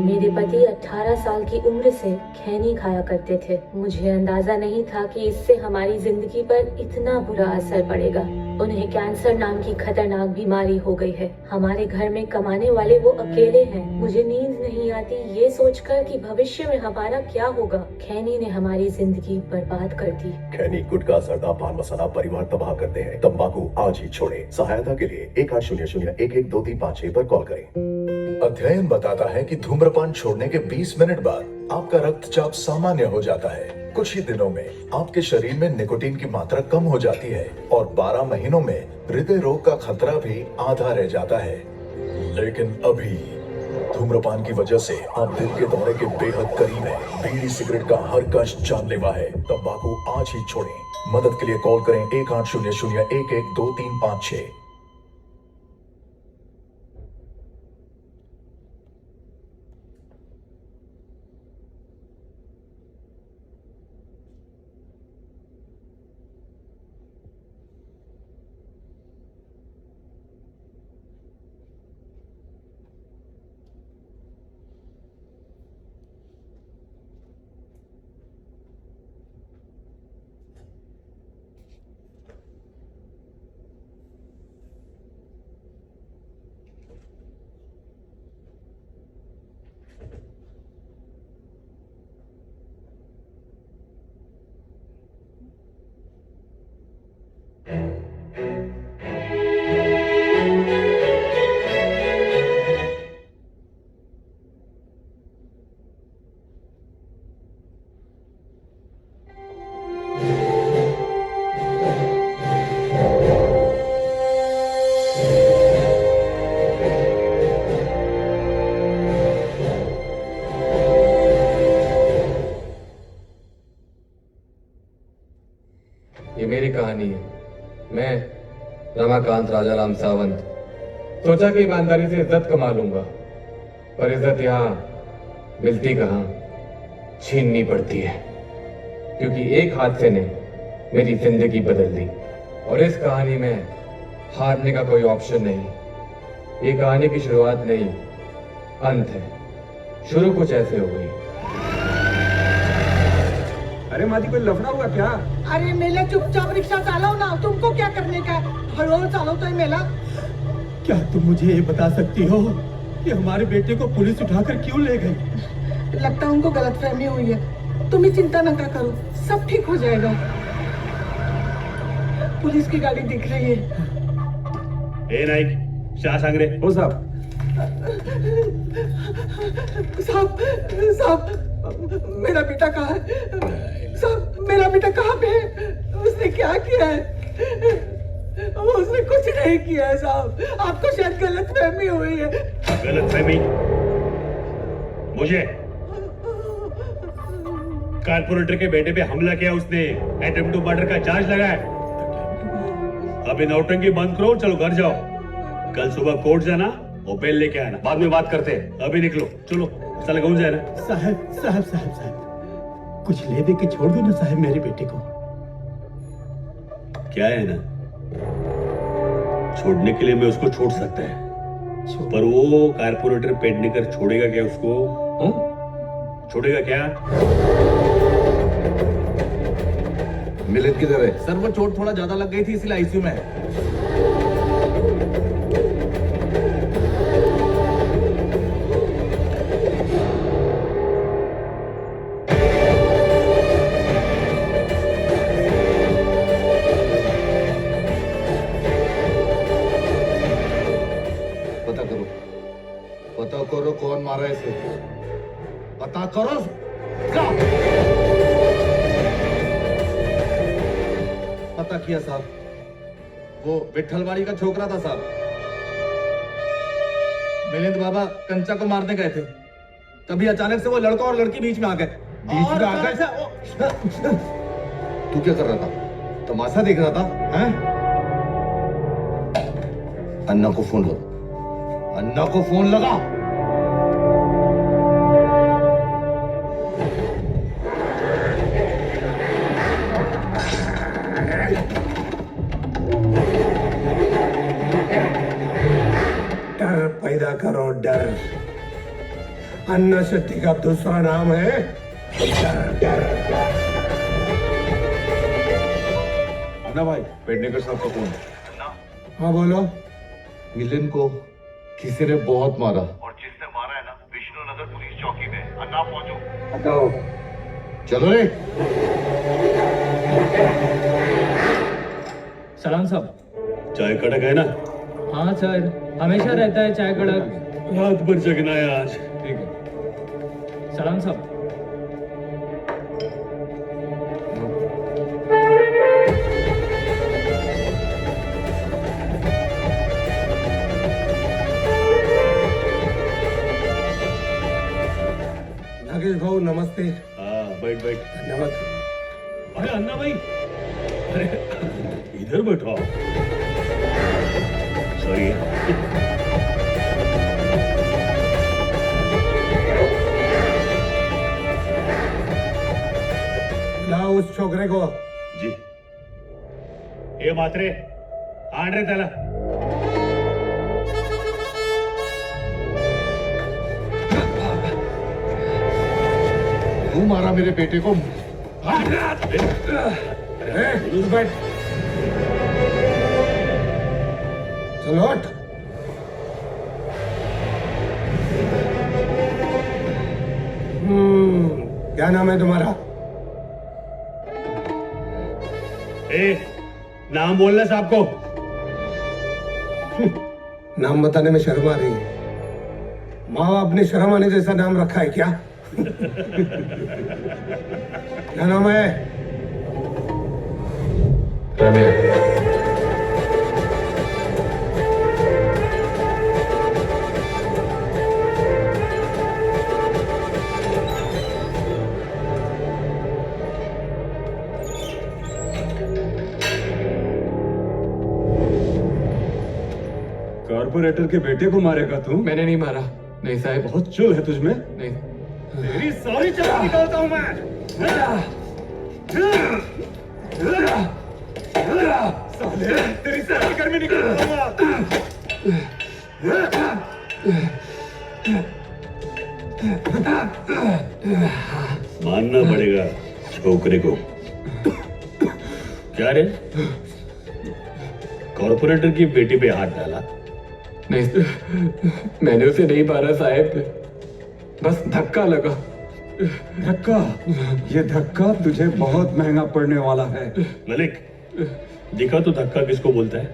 मेरे पति 18 साल की उम्र से खैनी खाया करते थे। मुझे अंदाजा नहीं था कि इससे हमारी जिंदगी पर इतना बुरा असर पड़ेगा। उन्हें कैंसर नाम की खतरनाक बीमारी हो गई है। हमारे घर में कमाने वाले वो अकेले हैं। मुझे नींद नहीं आती ये सोचकर कि भविष्य में हमारा क्या होगा। खैनी ने हमारी जिंदगी बर्बाद कर दी। खैनी, गुटखा, जर्दा, पान मसाला परिवार तबाह करते हैं। तंबाकू आज ही छोड़ें। सहायता के लिए 1800-112356 पर कॉल करें। अध्ययन बताता है कि धूम्रपान छोड़ने के 20 मिनट बाद आपका रक्तचाप सामान्य हो जाता है। कुछ ही दिनों में आपके शरीर में निकोटीन की मात्रा कम हो जाती है और 12 महीनों में हृदय रोग का खतरा भी आधा रह जाता है। लेकिन अभी धूम्रपान की वजह से आप दिल के दौरे के बेहद करीब हैं। बीड़ी सिगरेट का हर कश जानलेवा है। तंबाकू आज ही छोड़ें। मदद के लिए कॉल करें 1800-112356। ये मेरी कहानी है। मैं रमाकांत राजा राम सावंत सोचा कि ईमानदारी से इज्जत कमा लूंगा, पर इज्जत यहाँ मिलती कहाँ, छीननी पड़ती है। क्योंकि एक हादसे ने मेरी जिंदगी बदल दी और इस कहानी में हारने का कोई ऑप्शन नहीं। ये कहानी की शुरुआत नहीं, अंत है। शुरू कुछ ऐसे हो गई। अरे मादी, कोई लफड़ा हुआ क्या? अरे मेला चुपचाप रिक्शा चालाओ ना, तुमको क्या करने का? हड़ोल चालो तो ये मेला। क्या तुम मुझे ये बता सकती हो कि हमारे बेटे को पुलिस उठाकर क्यों ले गई? लगता है उनको गलतफहमी हुई है। तुम ही चिंता न करो, सब ठीक हो जाएगा। पुलिस की गाड़ी दिख रही है। ए नाइक, शाह सांगरे। ओ साहब। साहब, साहब, मेरा बेटा कहाँ है? साहब, मेरा बेटा कहाँ पे है? उसने क्या किया है? उसने कुछ नहीं किया है साहब। आपको शायद गलतफहमी हुई है। गलतफहमी? मुझे? कारपोरेटर के बेटे पे हमला किया उसने, अटेम्प्ट टू मर्डर का चार्ज लगाया। अभी नौटंकी बंद करो, चलो घर जाओ। कल सुबह कोर्ट जाना और बेल लेके आना, बाद में बात करते हैं। अभी निकलो, चलो। चल गूंज जाए ना। साहब साहब साहब साहब, कुछ ले दे के छोड़ दो ना साहब मेरे बेटे को। क्या है ना, छोड़ने के लिए मैं उसको छोड़ सकता है, पर वो कारपोरेटर पेडनेकर छोड़ेगा क्या उसको? छोड़ेगा क्या? मिलित किधर है? सर वो चोट थोड़ा ज्यादा लग गई थी इसलिए आईसीयू में है। पता करो कौन मारा इसे, पता करो। पता किया साहब, वो विठलवाड़ी का छोकरा था साहब। मिलिंद बाबा कंचा को मारने गए थे, तभी अचानक से वो लड़का और लड़की बीच में आ गए। बीच में आ गए? तू क्या कर रहा था? तमाशा देख रहा था? हैं? अन्ना को फोन करो, अन्ना को फोन लगा। डर पैदा करो, डर। अन्ना शक्ति का दूसरा नाम है अन्ना भाई, पेडनेकर साहब का फोन। हाँ बोलो। मिलिंद को किसी ने बहुत मारा। और जिसने मारा है ना, विष्णुनगर पुलिस चौकी में। अन्ना पहुंचो। हटाओ। चलो रे। सलाम साहब। चाय कड़क है ना? हाँ सर, हमेशा रहता है चाय कड़क। रात भर जगना है आज। ठीक है। सलाम साहब। नागेश भाऊ नमस्ते। हाँ, बैठ बैठ। धन्यवाद। अरे अन्ना भाई, अरे इधर बैठो। सॉरी। लाओ उस छोकरे को। जी। ए मात्रे, आण रे त्याला। तू मारा मेरे बेटे को। बैठ। चलो हट। क्या नाम है तुम्हारा? ए, नाम बोलना साहब को। नाम बताने में शर्म आ रही है। माँ बाप ने शर्म आने जैसा नाम रखा है क्या? क्या नाम है? रम्या। कारपोरेटर के बेटे को मारेगा तू? मैंने नहीं मारा। नहीं साहब। बहुत चुल है तुझमें। नहीं। तेरी सारी चल निकालता हूं मैं। साले, तेरी सारी गर्मी निकालूंगा। मानना पड़ेगा छोकरे को। क्या रे, कॉर्पोरेटर की बेटी पे हाथ डाला? नहीं, मैंने उसे नहीं मारा साहब, बस धक्का लगा। धक्का? ये धक्का तुझे बहुत महंगा पड़ने वाला है। मलिक, दिखा तो धक्का किसको बोलता है?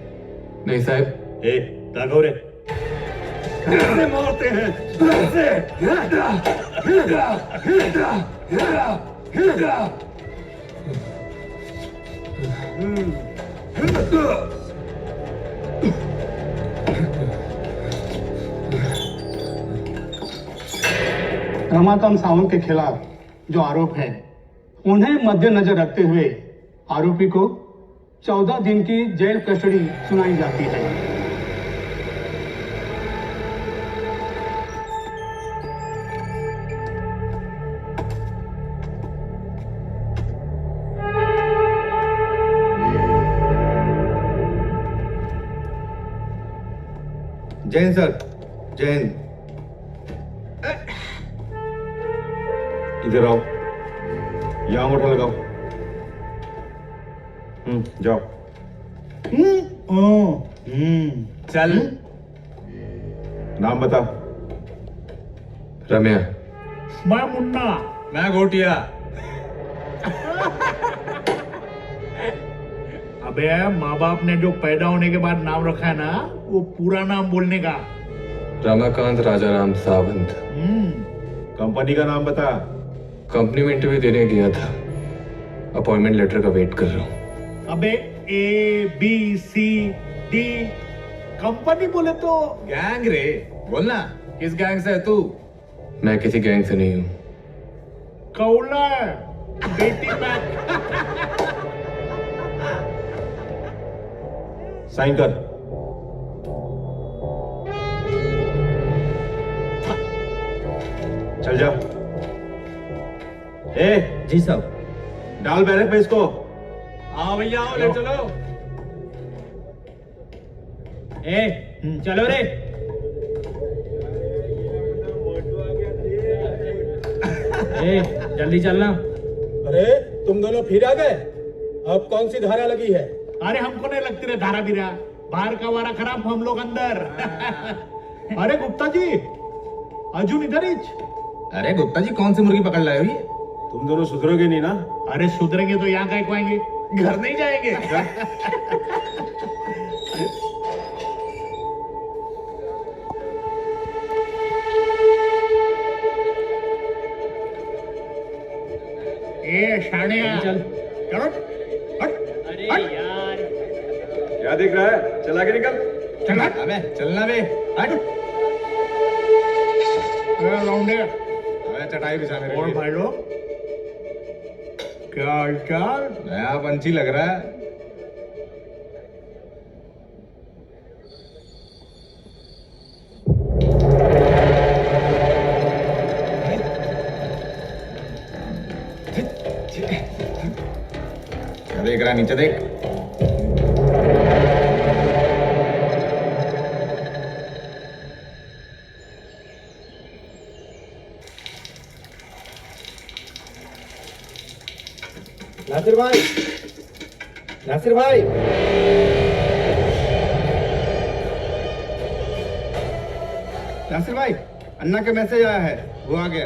नहीं साहब। ए, ताको रे। कैसे मारते हैं? रमाकांत सावंत के खिलाफ जो आरोप है, उन्हें मद्देनजर रखते हुए आरोपी को 14 दिन की जेल कस्टडी सुनाई जाती है। जैन सर, जैन। इधर आओ, यहाँ अंगूठा लगाओ। जाओ। चल। नाम बता। रम्या। मैं मुन्ना। मैं गोटिया। अबे माँ बाप ने जो पैदा होने के बाद नाम रखा है ना, वो पूरा नाम बोलने का। रमाकांत राजाराम सावंत। कंपनी का नाम बता। कंपनी में इंटरव्यू देने गया था, अपॉइंटमेंट लेटर का वेट कर रहा हूँ। अबे ABCD कंपनी बोले तो गैंग रे, बोलना किस गैंग से है तू? मैं किसी गैंग से नहीं हूँ। कौला बेटी बैक। साइन कर। चल जा। ए, जी साहब। डाल बैरक पे इसको। आओ भैया, आओ, ले चलो। चलो रे। जल्दी चलना। अरे तुम दोनों फिर आ गए? अब कौन सी धारा लगी है? अरे हमको नहीं लगती रे धारा बिरा, बाहर का वारा खराब, हम लोग अंदर। अरे गुप्ता जी, अर्जुन इधर ही। अरे गुप्ता जी कौन सी मुर्गी पकड़ लाए हो ये? तुम दोनों सुधरोगे नहीं ना? अरे सुधरेंगे तो यहाँ कहीं को आएंगे, घर नहीं जाएंगे। ए शानिया, चल। चलो हट। अरे हट। यार, क्या देख रहा है? चला के निकल। चल हट। अबे चलना बे, हट। लौंडे अबे चटाई बिछा मेरे और लिए। भाई लोग, क्या हालचाल? नया पंछी लग रहा है। क्या देख रहा है? नीचे देख। नासिर भाई, नासिर भाई, नासिर भाई, अन्ना के मैसेज आया है, वो आ गया।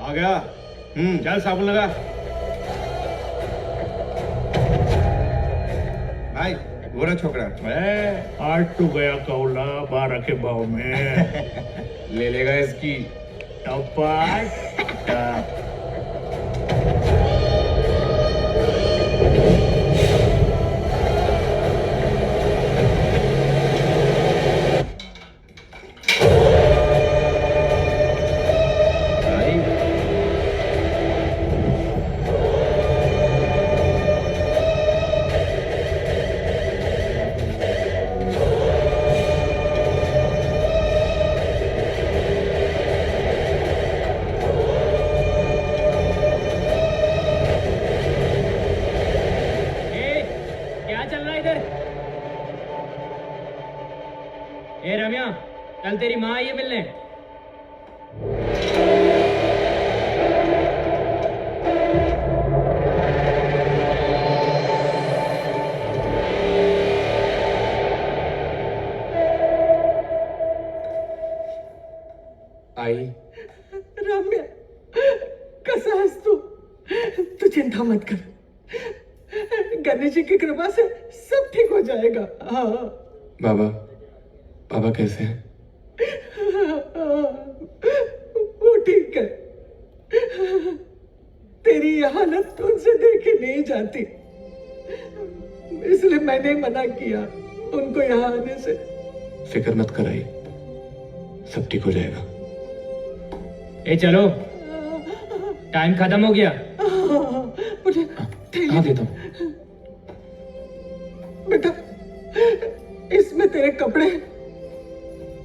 आ गया? चल साबुन लगा। भाई वो रहा छोकरा। आज तो गया कौला 12 के भाव में। ले लेगा इसकी। टपाट। क्या चल रहा है इधर? ए रम्या, कल तेरी माँ आई है मिलने। आई? रम्या, कैसा है तू चिंता मत कर, गणेश जी की कृपा से सब ठीक हो जाएगा। हाँ बाबा, बाबा कैसे हैं? वो ठीक है। तेरी ये हालत तो उनसे देखी नहीं जाती, इसलिए मैंने मना किया उनको यहाँ आने से। फिक्र मत कराइए, सब ठीक हो जाएगा। ए चलो, टाइम खत्म हो गया। मुझे हाँ देता हूँ। बेटा, इसमें तेरे कपड़े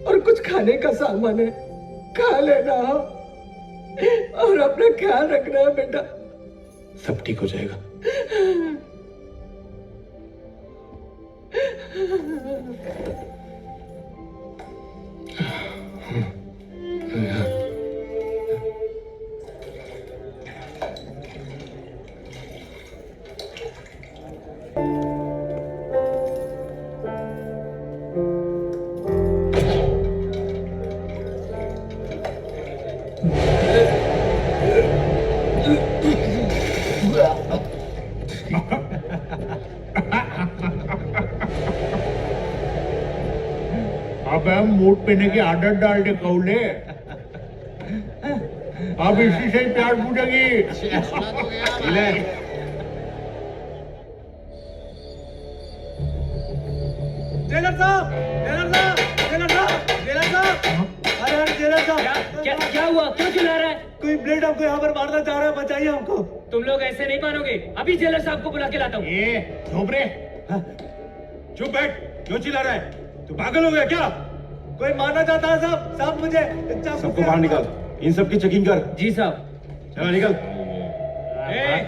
और कुछ खाने का सामान है, खा लेना और अपना ख्याल रखना है बेटा। सब ठीक हो जाएगा। अब हम मूड पीने की आदत डाल दे कौले। अब इसी से ही प्यार पूछेगी। ले। जेलर साहब, जेलर साहब, जेलर साहब, जेलर साहब, अरे जेलर साहब, क्या हुआ? क्यों चिल्ला रहा है? कोई ब्लेड हमको यहाँ पर मारना चाह रहा है, बचाइए हमको। तुम लोग ऐसे नहीं मानोगे, अभी जेलर साहब को बुला के लाता हूँ। ये झोपड़े, चुप बैठ। क्यों चिल्ला रहा है? तू पागल हो गया क्या? कोई मारना चाहता है साहब, साहब मुझे चाकू सबको से- बाहर निकाल, इन सब की चेकिंग कर। जी साहब। चलो निकल।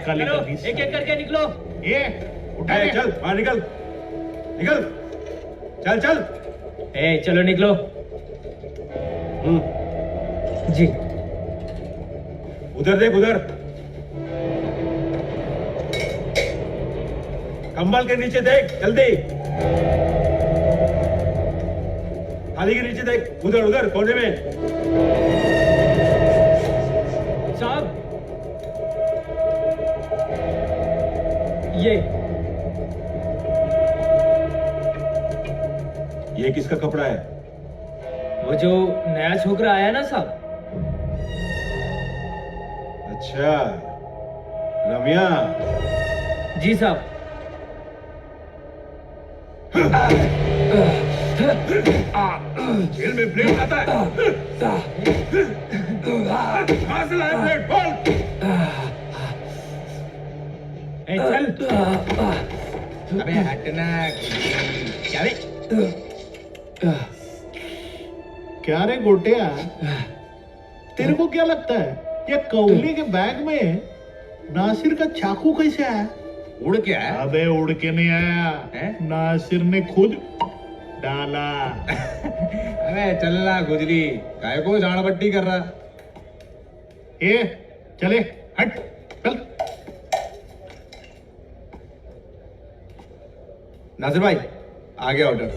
काली चलो, कमीज। एक एक करके निकलो। ये उठा ए, ले। चल बाहर निकल, निकल, चल चल। ए चलो निकलो। जी। उधर देख उधर, कंबल के नीचे देख जल्दी, थाली के नीचे देख, उधर उधर कोने में। साहब ये किसका कपड़ा है? वो जो नया छोकरा आया ना साहब। अच्छा, रम्या। जी साहब। जेल में ब्लेड आता है। कहां से लाया ब्लेड? बोल। चल। अबे हटना। क्या रे? क्या रे गोटिया, तेरे को क्या लगता है ये कौली के बैग में नासिर का चाकू कैसे आया? उड़ के आया? अबे उड़ के नहीं आया है? नासिर ने खुद डाला। अबे चलना गुजरी, काय को जान पट्टी कर रहा? ए चले हट चल। नासिर भाई आ गया ऑर्डर।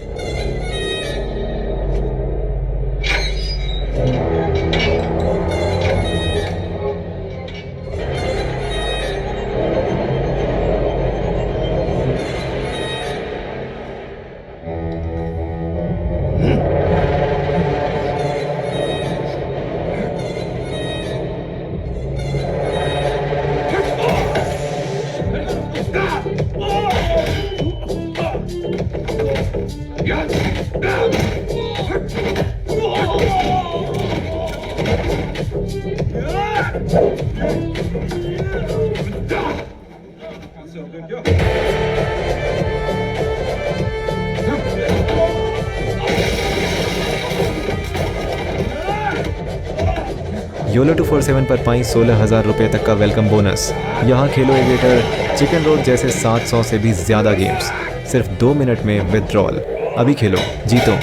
योलो 247 पर पाई 16,000 रुपये तक का वेलकम बोनस। यहाँ खेलो एविएटर, चिकन रोड जैसे 700 से भी ज़्यादा गेम्स सिर्फ 2 मिनट में विथड्रॉल। अभी खेलो, जीतो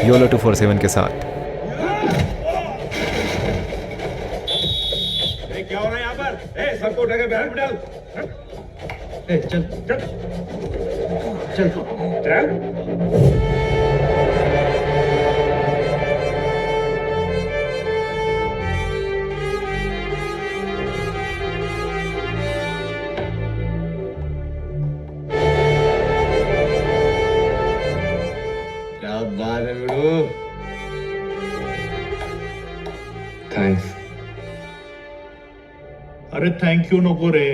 योलो 247 के साथ। क्या हो रहा है यहाँ पर? सबको उठा के बैरक में डाल। चल चल चल चल। क्या बात है बिड़ू? थैंक्स। अरे थैंक यू नको रे।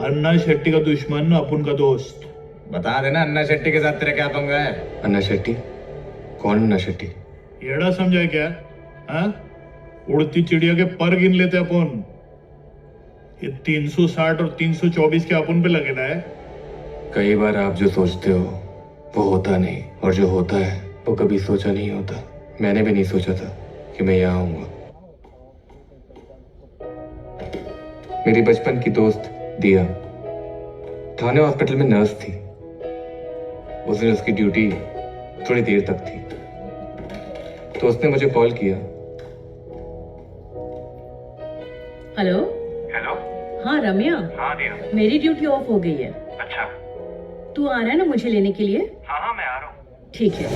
अन्ना शेट्टी का दुश्मन अपन का दोस्त। बता देना अन्ना शेट्टी के साथ तेरा क्या पंगा है? अन्ना शेट्टी? कौन अन्ना शेट्टी? येड़ा समझा क्या? हाँ, उड़ती चिड़िया के पर गिन लेते अपन। ये 360 और 324 के अपन पे लगेला है। कई बार आप जो सोचते हो वो होता नहीं, और जो होता है वो कभी सोचा नहीं होता। मैंने भी नहीं सोचा था कि मैं यहाँ आऊंगा। मेरी बचपन की दोस्त दिया थाने हॉस्पिटल में नर्स थी। उस दिन उसकी ड्यूटी थोड़ी देर तक थी, तो उसने मुझे कॉल किया। हेलो। हेलो। हाँ रम्या। हाँ दिया। मेरी ड्यूटी ऑफ हो गई है। अच्छा। तू आ रहा है ना मुझे लेने के लिए? हाँ मैं आ रहा हूँ। ठीक है।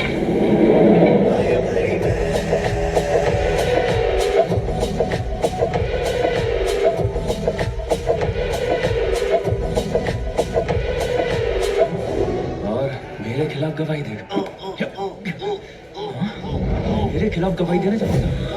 मेरे खिलाफ गवाही दे। मेरे खिलाफ गवाही देना चाहता हूँ।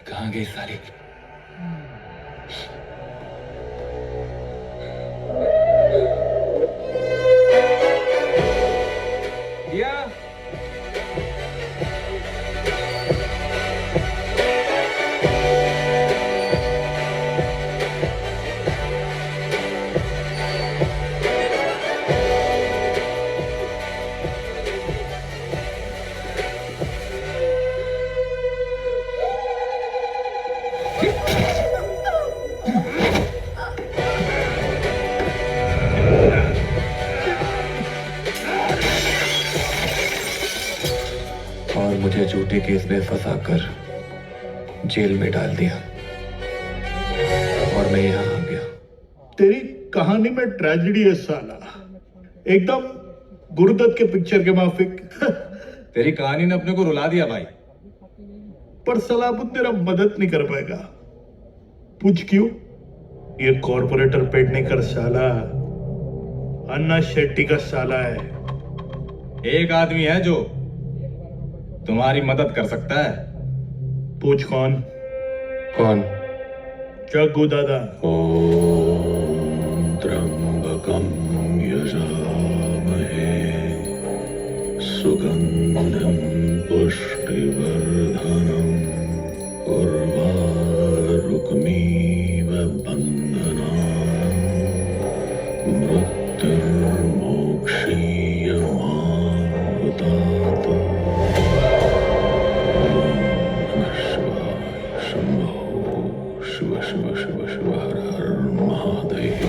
कहाँ गई साली? दिया और मुझे झूठे केस में फंसाकर जेल में डाल दिया और मैं यहाँ आ गया। तेरी कहानी में ट्रेजेडी है साला, एकदम गुरुदत्त के पिक्चर के माफिक। तेरी कहानी ने अपने को रुला दिया भाई। पर सलाबुद्दीन तेरा मदद नहीं कर पाएगा। पूछ क्यों? ये कॉर्पोरेटर पेडने कर साला अन्ना शेट्टी का साला है। एक आदमी है जो तुम्हारी मदद कर सकता है। पूछ कौन? कौन? जग्गू दादा। ओम त्र्यंबकम यजामहे सुगंधम पुष्टिवर्धनम उर्वारुकमिव बन्धनान् मृत्युर्मोक्षीयमाहुतात्। शिव शिव शिव शिव हर हर महादेव।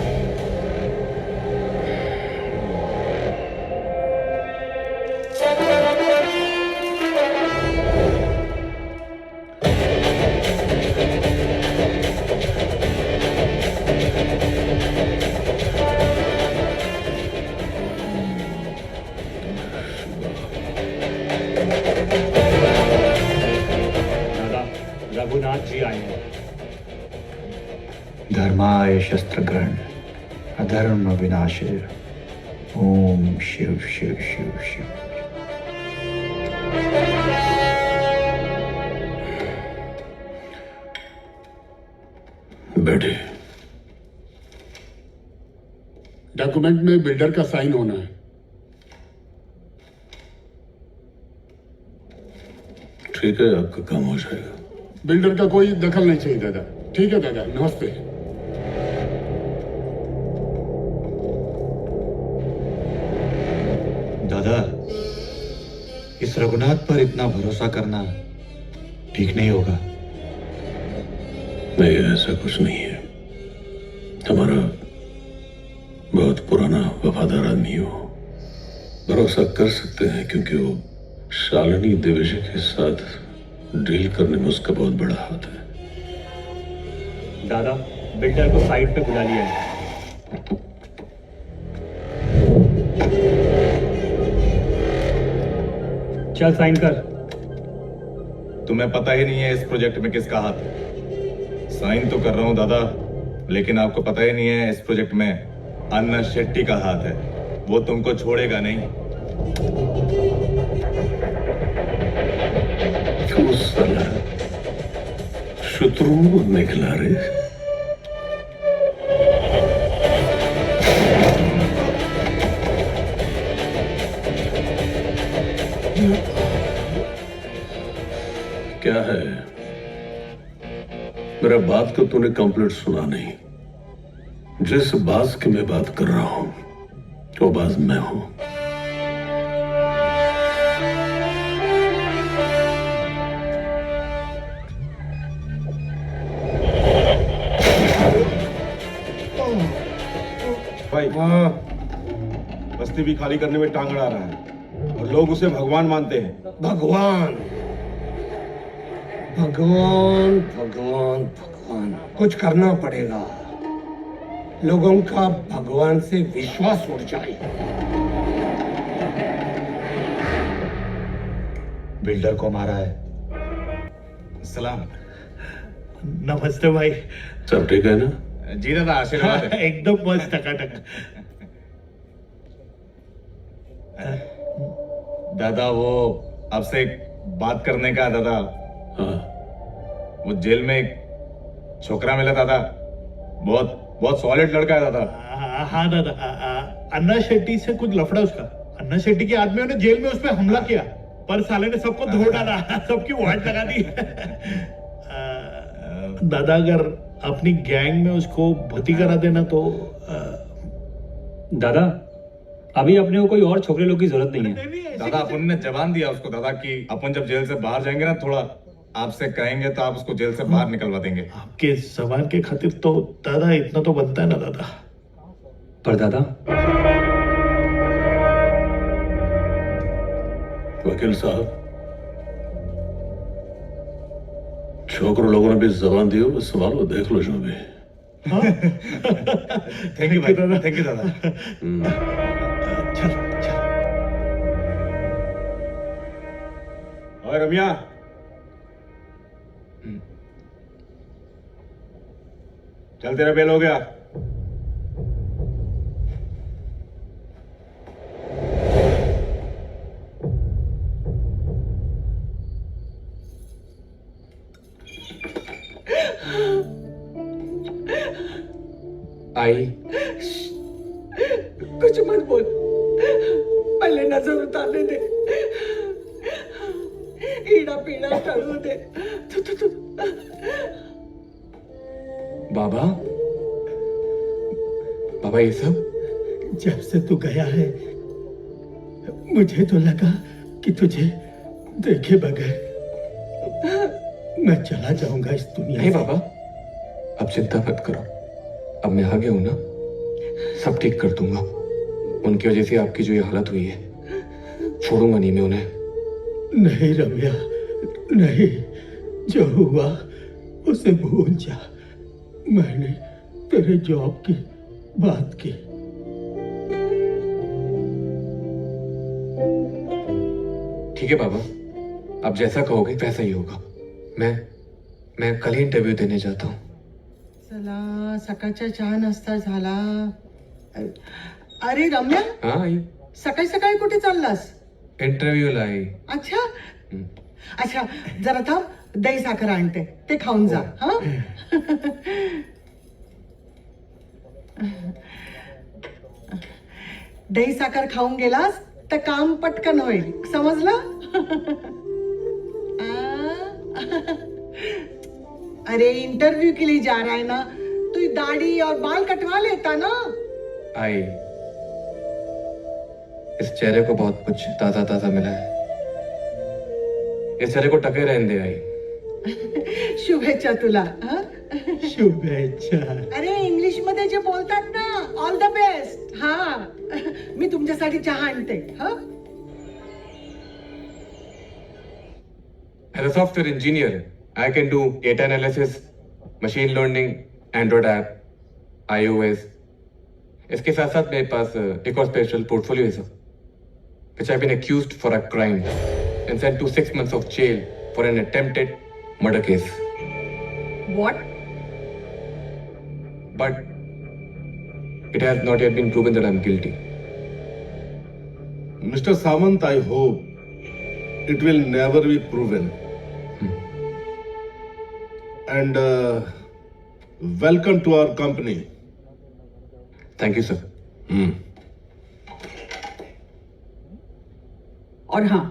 दादा, रघुनाथ जी आए हैं। धर्माय शस्त्र ग्रहण अधर्म विनाशे। ओम शिव शिव शिव शिव। बैठे। डॉक्यूमेंट में बिल्डर का साइन होना है। ठीक है, आपका काम हो जाएगा। बिल्डर का कोई दखल नहीं चाहिए दादा। ठीक है दादा, नमस्ते। दादा, इस रघुनाथ पर इतना भरोसा करना ठीक नहीं होगा। नहीं, ऐसा कुछ नहीं है। हमारा बहुत पुराना वफादार आदमी हो, भरोसा कर सकते हैं क्योंकि वो शालिनी दिवेशी के साथ डील करने में उसका बहुत बड़ा हाथ है। दादा, बिल्डर को साइड पे बुला लिया है। चल साइन कर। तुम्हें पता ही नहीं है इस प्रोजेक्ट में किसका हाथ है। साइन तो कर रहा हूं दादा, लेकिन आपको पता ही नहीं है इस प्रोजेक्ट में अन्ना शेट्टी का हाथ है। वो तुमको छोड़ेगा नहीं। क्यों साला शत्रु निकला रे? क्या है? मेरा बात को तूने कंप्लीट सुना नहीं। जिस बाज की मैं बात कर रहा हूं वो बाज मैं हूं। भाई बस्ती भी खाली करने में टांग अड़ा रहा है और लोग उसे भगवान मानते हैं। भगवान भगवान भगवान भगवान, कुछ करना पड़ेगा। लोगों का भगवान से विश्वास उड़ जाए। बिल्डर को मारा है। सलाम। नमस्ते भाई। सब ठीक है ना? जी दादा, आशीर्वाद है। एकदम मस्त टकाटक। दादा, वो आपसे एक बात करने का है दादा। हाँ। वो जेल में एक छोकरा मिला दादा, बहुत बहुत सॉलिड लड़का है दादा। हाँ दादा, अन्ना शेट्टी से कुछ लफड़ा उसका। अन्ना शेट्टी के आदमियों ने जेल में उस पर हमला किया, पर साले ने सबको धो डाला, सबकी वाट लगा दी। दादा, अगर अपनी गैंग में उसको भर्ती करा देना तो। दादा, अभी अपने को कोई और छोकरे लोग की जरूरत नहीं है। दादा, अपन ने जबान दिया उसको दादा कि अपन जब जेल से बाहर जाएंगे ना, थोड़ा आपसे कहेंगे तो आप उसको जेल से बाहर निकलवा देंगे। आपके जबान के खातिर तो दादा इतना तो बनता है ना दादा। पर दादा, वकील साहब, छोकरों लोगों ने भी जबान दी हो, सवाल वो देख लो जो भी। थैंक यू भाई, थैंक यू दादा। चल चल। और रम्या, चल तेरा बेल हो गया। आई कुछ मत बोल, पहले नजर उतारने दे, ईड़ा पीड़ा टळू दे। तू बाबा, बाबा ये सब? जब से तू गया है मुझे तो लगा कि तुझे देखे बगैर मैं चला जाऊंगा इस दुनिया नहीं से। बाबा, अब चिंता मत करो, अब मैं आ गया हूं ना, सब ठीक कर दूंगा। उनकी वजह से आपकी जो ये हालत हुई है, छोड़ूंगा नहीं मैं उन्हें। नहीं रम्या, नहीं, जो हुआ उसे भूल जा। मैंने तेरे जॉब की बात की। ठीक है बाबा, आप जैसा कहोगे वैसा ही होगा। मैं कल ही इंटरव्यू देने जाता हूँ। चला, सकाळचा चहा नाश्ता झाला। अरे रम्या, हाँ आई, सकाळी सकाळी कुठे चाललास? इंटरव्यू लाई। अच्छा अच्छा, जरा थांब, दही साखर आणते, ते खाऊन जा। हा, दही साखर खाऊन गेलास तर काम पटकन होईल, समजलं? अरे इंटरव्यू के लिए जा रहा है ना, तो दाढ़ी और बाल कटवा लेता ना। आई, इस चेहरे को बहुत कुछ ताजा ताजा मिला है, इस चेहरे को टके रहने दे। आई, शुभेच्छा तुला। हा? शुभेच्छा। अरे इंग्लिश मध्ये जे बोलतात ना, ऑल द बेस्ट। हा, मी तुमच्यासाठी चहा आणते। हा, as a software engineer, I can do data analysis, machine learning, Android app, iOS. इसके साथ साथ मेरे पास एक और स्पेशल पोर्टफोलियो है sir, which I've been accused for a crime and sent to 6 months of jail for an attempted murder case. What? But it has not yet been proven that I'm guilty. Mr. Samant, I hope it will never be proven. And welcome to our company. Thank you, sir. और हाँ,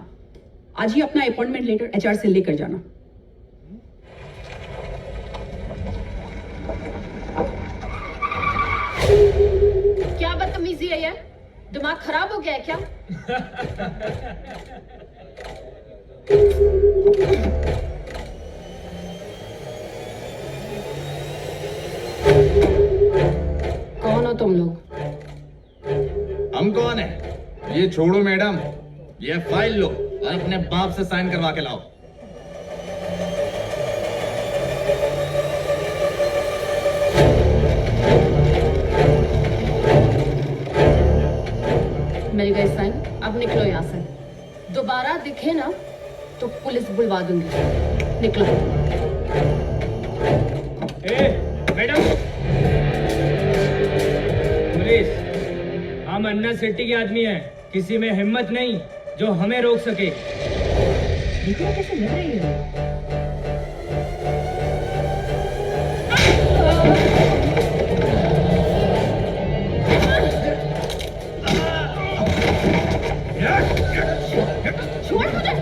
आज ही अपना appointment letter HR से लेकर जाना। क्या बदतमीजी है ये? दिमाग खराब हो गया है क्या? कौन हो तुम लोग? हम कौन है? ये छोड़ो मैडम, ये फाइल लो और अपने बाप से साइन करवा के लाओ। मिल गए साइन, अब निकलो यहाँ से। दोबारा दिखे ना तो पुलिस बुलवा दूंगी। निकलो। मैडम, पुलिस, हम अन्ना शेट्टी के आदमी हैं, किसी में हिम्मत नहीं जो हमें रोक सके। देखो कैसे लग रही है। छोड़ मुझे।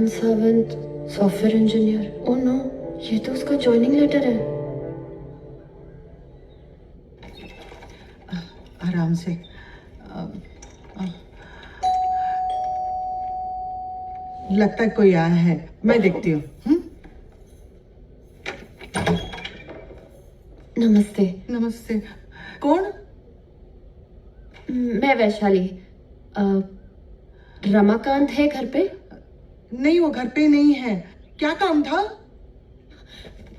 Ramakant Sawant, software engineer. Oh no, ये तो उसका ज्वाइनिंग लेटर है। आराम से। लगता है कोई आया है, मैं देखती हूँ। नमस्ते। नमस्ते। कौन? मैं वैशाली। रमाकांत है घर पे? नहीं, वो घर पे नहीं है। क्या काम था?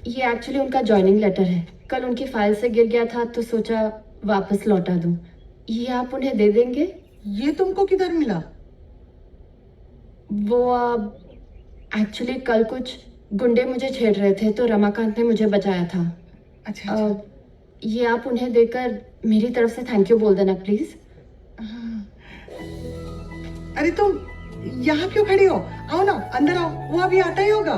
ये एक्चुअली उनका ज्वाइनिंग लेटर है। कल उनकी फाइल से गिर गया था तो सोचा वापस लौटा दूं। ये आप उन्हें दे देंगे? ये तुमको किधर मिला? वो एक्चुअली कल कुछ गुंडे मुझे छेड़ रहे थे तो रमाकांत ने मुझे बचाया था। अच्छा। ये आप उन्हें देकर मेरी तरफ से थैंक यू बोल देना प्लीज। अरे तुम यहाँ क्यों खड़ी हो? आओ ना, अंदर आओ, वो अभी आता ही होगा।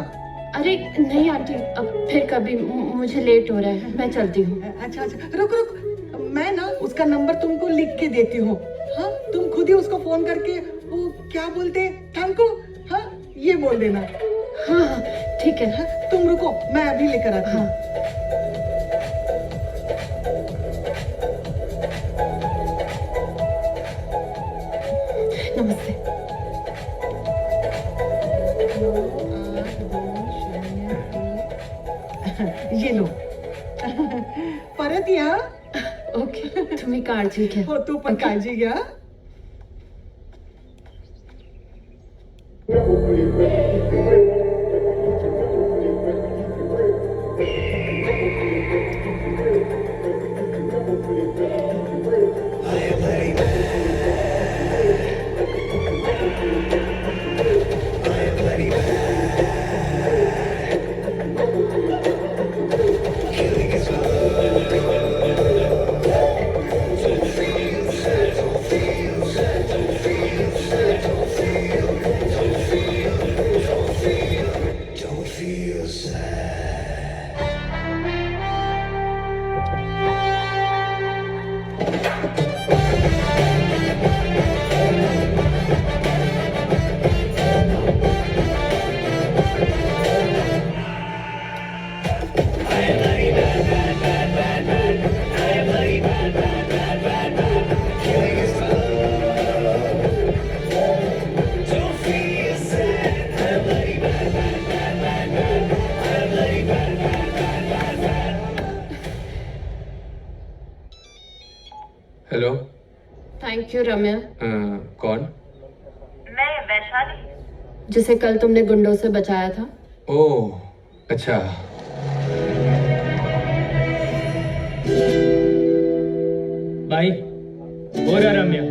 अरे नहीं आंटी, अब फिर कभी, मुझे लेट हो रहा है, मैं चलती हूँ। अच्छा अच्छा, रुक रुक, मैं ना उसका नंबर तुमको लिख के देती हूँ। हाँ, तुम खुद ही उसको फोन करके वो क्या बोलते थैंक यू, हाँ ये बोल देना। हाँ हाँ ठीक है। हाँ, तुम रुको, मैं अभी लेकर आती हूँ। नमस्ते। ये लो। परत या? ओके, तुम्ही काळजी घ्या। हो, तू पण काळजी घ्या। हेलो। थैंक यू रम्या। कौन? मैं वैशाली, जिसे कल तुमने गुंडों से बचाया था। ओह अच्छा। भाई, हो रहा रम्या।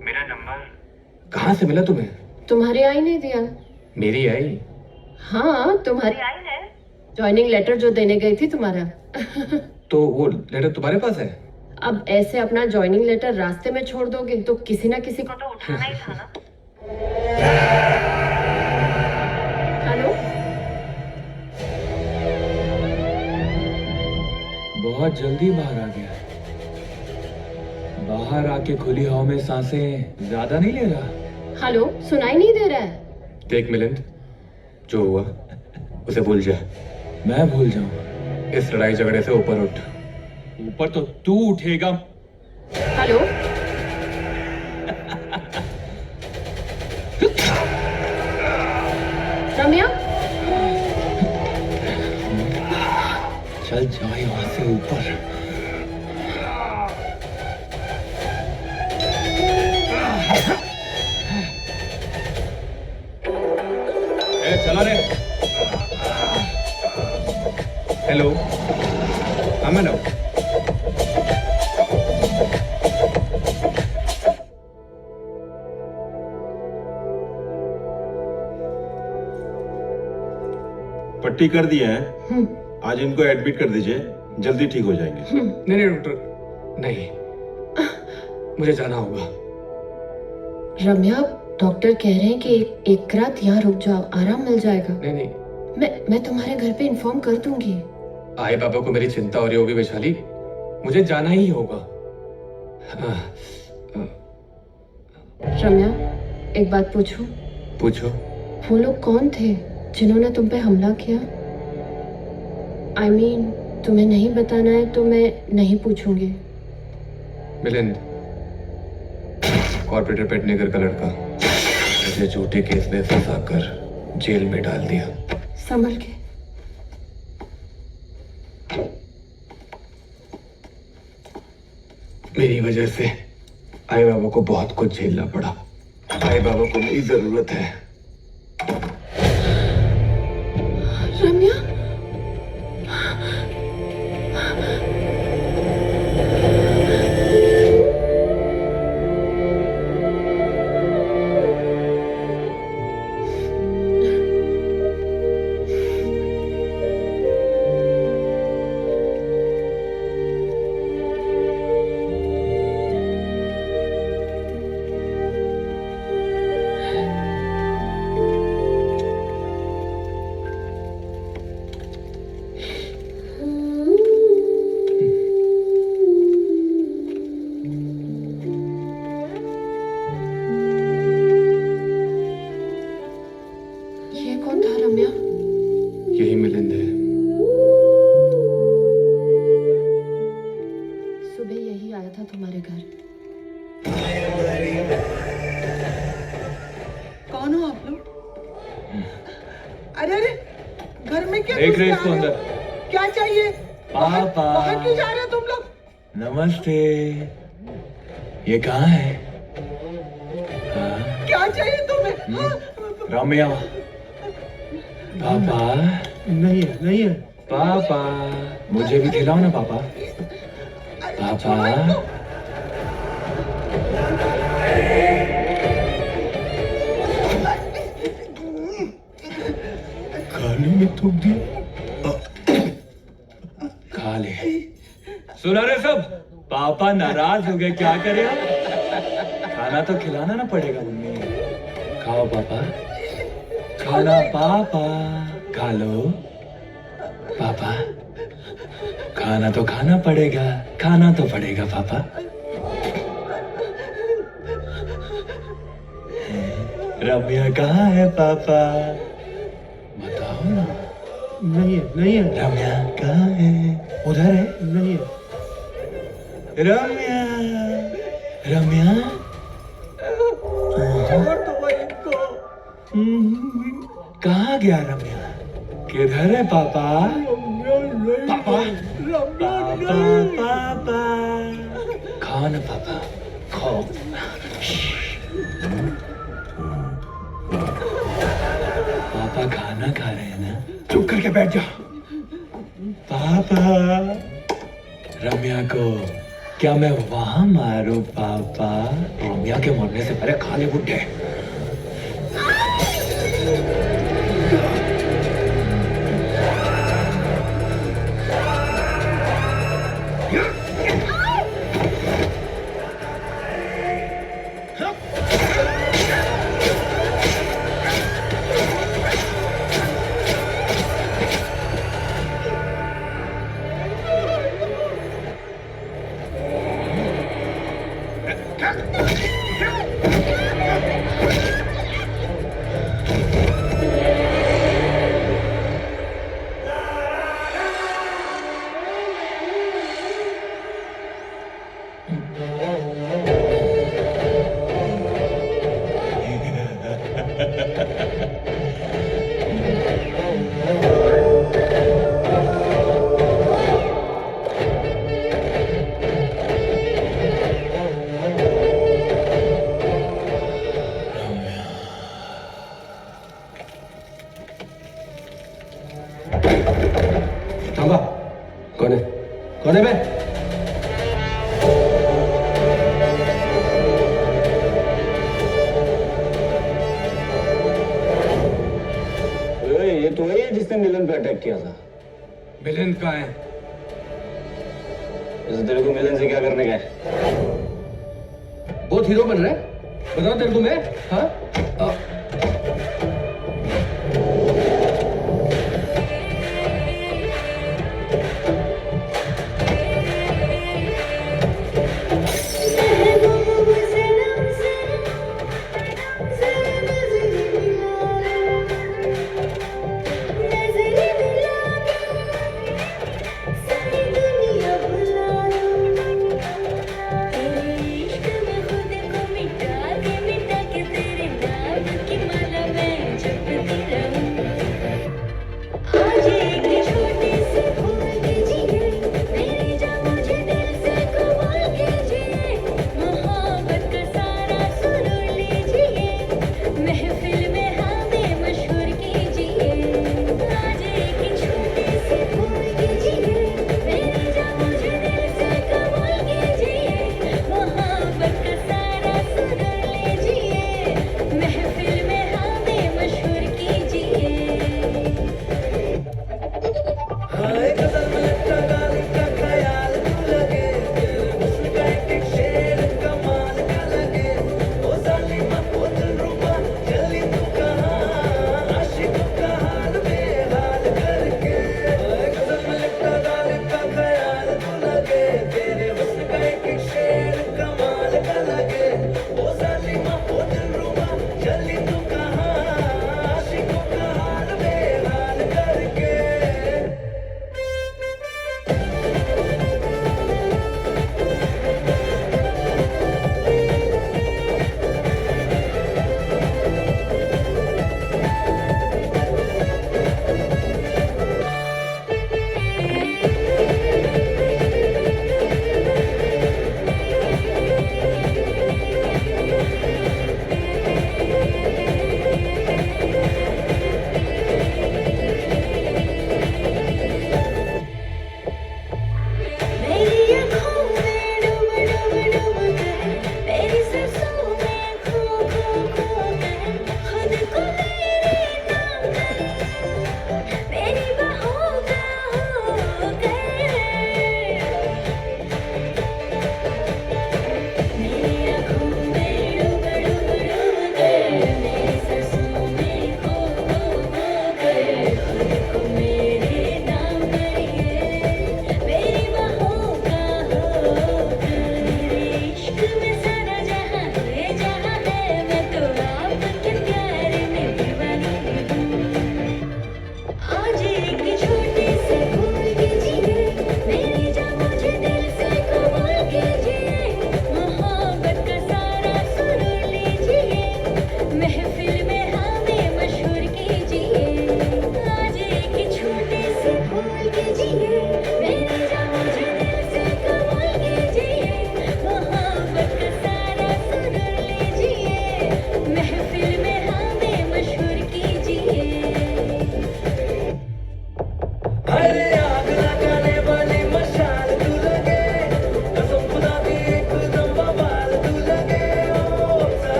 मेरा नंबर कहाँ से मिला तुम्हें? तुम्हारी आई ने दिया। मेरी आई? हाँ तुम्हारी आई ने, ज्वाइनिंग लेटर जो देने गई थी तुम्हारा। तो वो लेटर तुम्हारे पास है? अब ऐसे अपना ज्वाइनिंग लेटर रास्ते में छोड़ दोगे तो किसी ना किसी को तो उठाना ही था ना। हेलो। बहुत जल्दी बाहर आ गया। बाहर आके खुली हवा में सांसें ज्यादा नहीं ले रहा। हेलो, सुनाई नहीं दे रहा है? देख मिलिंद, जो हुआ उसे भूल जा। मैं भूल जाऊं? इस लड़ाई झगड़े से ऊपर उठ। ऊपर तो तू उठेगा। हेलो। रम्या, चल जाओ यहाँ से ऊपर। चला रे। हेलो, अमन आओ। पट्टी कर दिया है, आज इनको एडमिट कर दीजिए, जल्दी ठीक हो जाएंगे। नहीं डॉक्टर, नहीं, मुझे जाना होगा। रम्या, डॉक्टर कह रहे हैं कि एक रात यहाँ रुक जाओ, आराम मिल जाएगा। नहीं नहीं, मैं तुम्हारे घर पे इन्फॉर्म कर दूंगी। आए पापा को मेरी चिंता हो रही होगी वैशाली, मुझे जाना ही होगा। रम्या, एक बात पूछूं? पूछो। वो लोग कौन थे जिन्होंने तुम पे हमला किया? I mean, तुम्हें नहीं बताना है तो मैं नहीं पूछूंगी। मिलिंद, कॉर्पोरेटर पेडनेकर का लड़का, मुझे झूठे केस में फंसाकर जेल में डाल दिया। संभल के। मेरी वजह से आई बाबा को बहुत कुछ झेलना पड़ा। आई बाबा को मेरी जरूरत है। रम्या, ये कौन था रम्या? यही मिलिंद है। सुबह यही आया था तुम्हारे घर। कौन हो आप लोग? अरे अरे, घर में क्या देख घुस रहे के इसको आ रहे अंदर। हो? क्या चाहिए? पापा। बाहर क्यों जा रहे हो तुम लोग? नमस्ते। ये कहाँ है? क्या चाहिए तुम्हें? हाँ? रम्या। पापा। नहीं है, नहीं है। पापा, मुझे भी खिलाओ ना पापा। पापा। खाने में थूक दिया। खा ले। सुना रहे सब? पापा नाराज हो गए, क्या करें हम? खाना तो खिलाना ना पड़ेगा मम्मी। खाओ पापा, खाना पापा, खा लो पापा। खाना तो खाना पड़ेगा, खाना तो पड़ेगा पापा। रम्या कहाँ है पापा? बताओ ना। नहीं है, नहीं है। रम्या कहाँ है? उधर है? नहीं है। रम्या, रम्या। छोड़ दो इनको। कहाँ गया रम्या? किधर है पापा? पापा, पापा, पापा। खाओ ना पापा, खाओ। पापा खाना खा रहे हैं ना? चुप करके बैठ जा। पापा, रम्या को क्या मैं वहां मारूं पापा? रम्या के मरने से पहले खा ले बुड्ढे। थांबा। कौन है? कौन है बे? ये तो वही है जिसने मिलन पे अटैक किया था। मिलिंद कहाँ है? जैसे तेरे को मिलन से क्या करने का है? बहुत हीरो बन रहे हैं। बताओ तेरे को मैं, हाँ?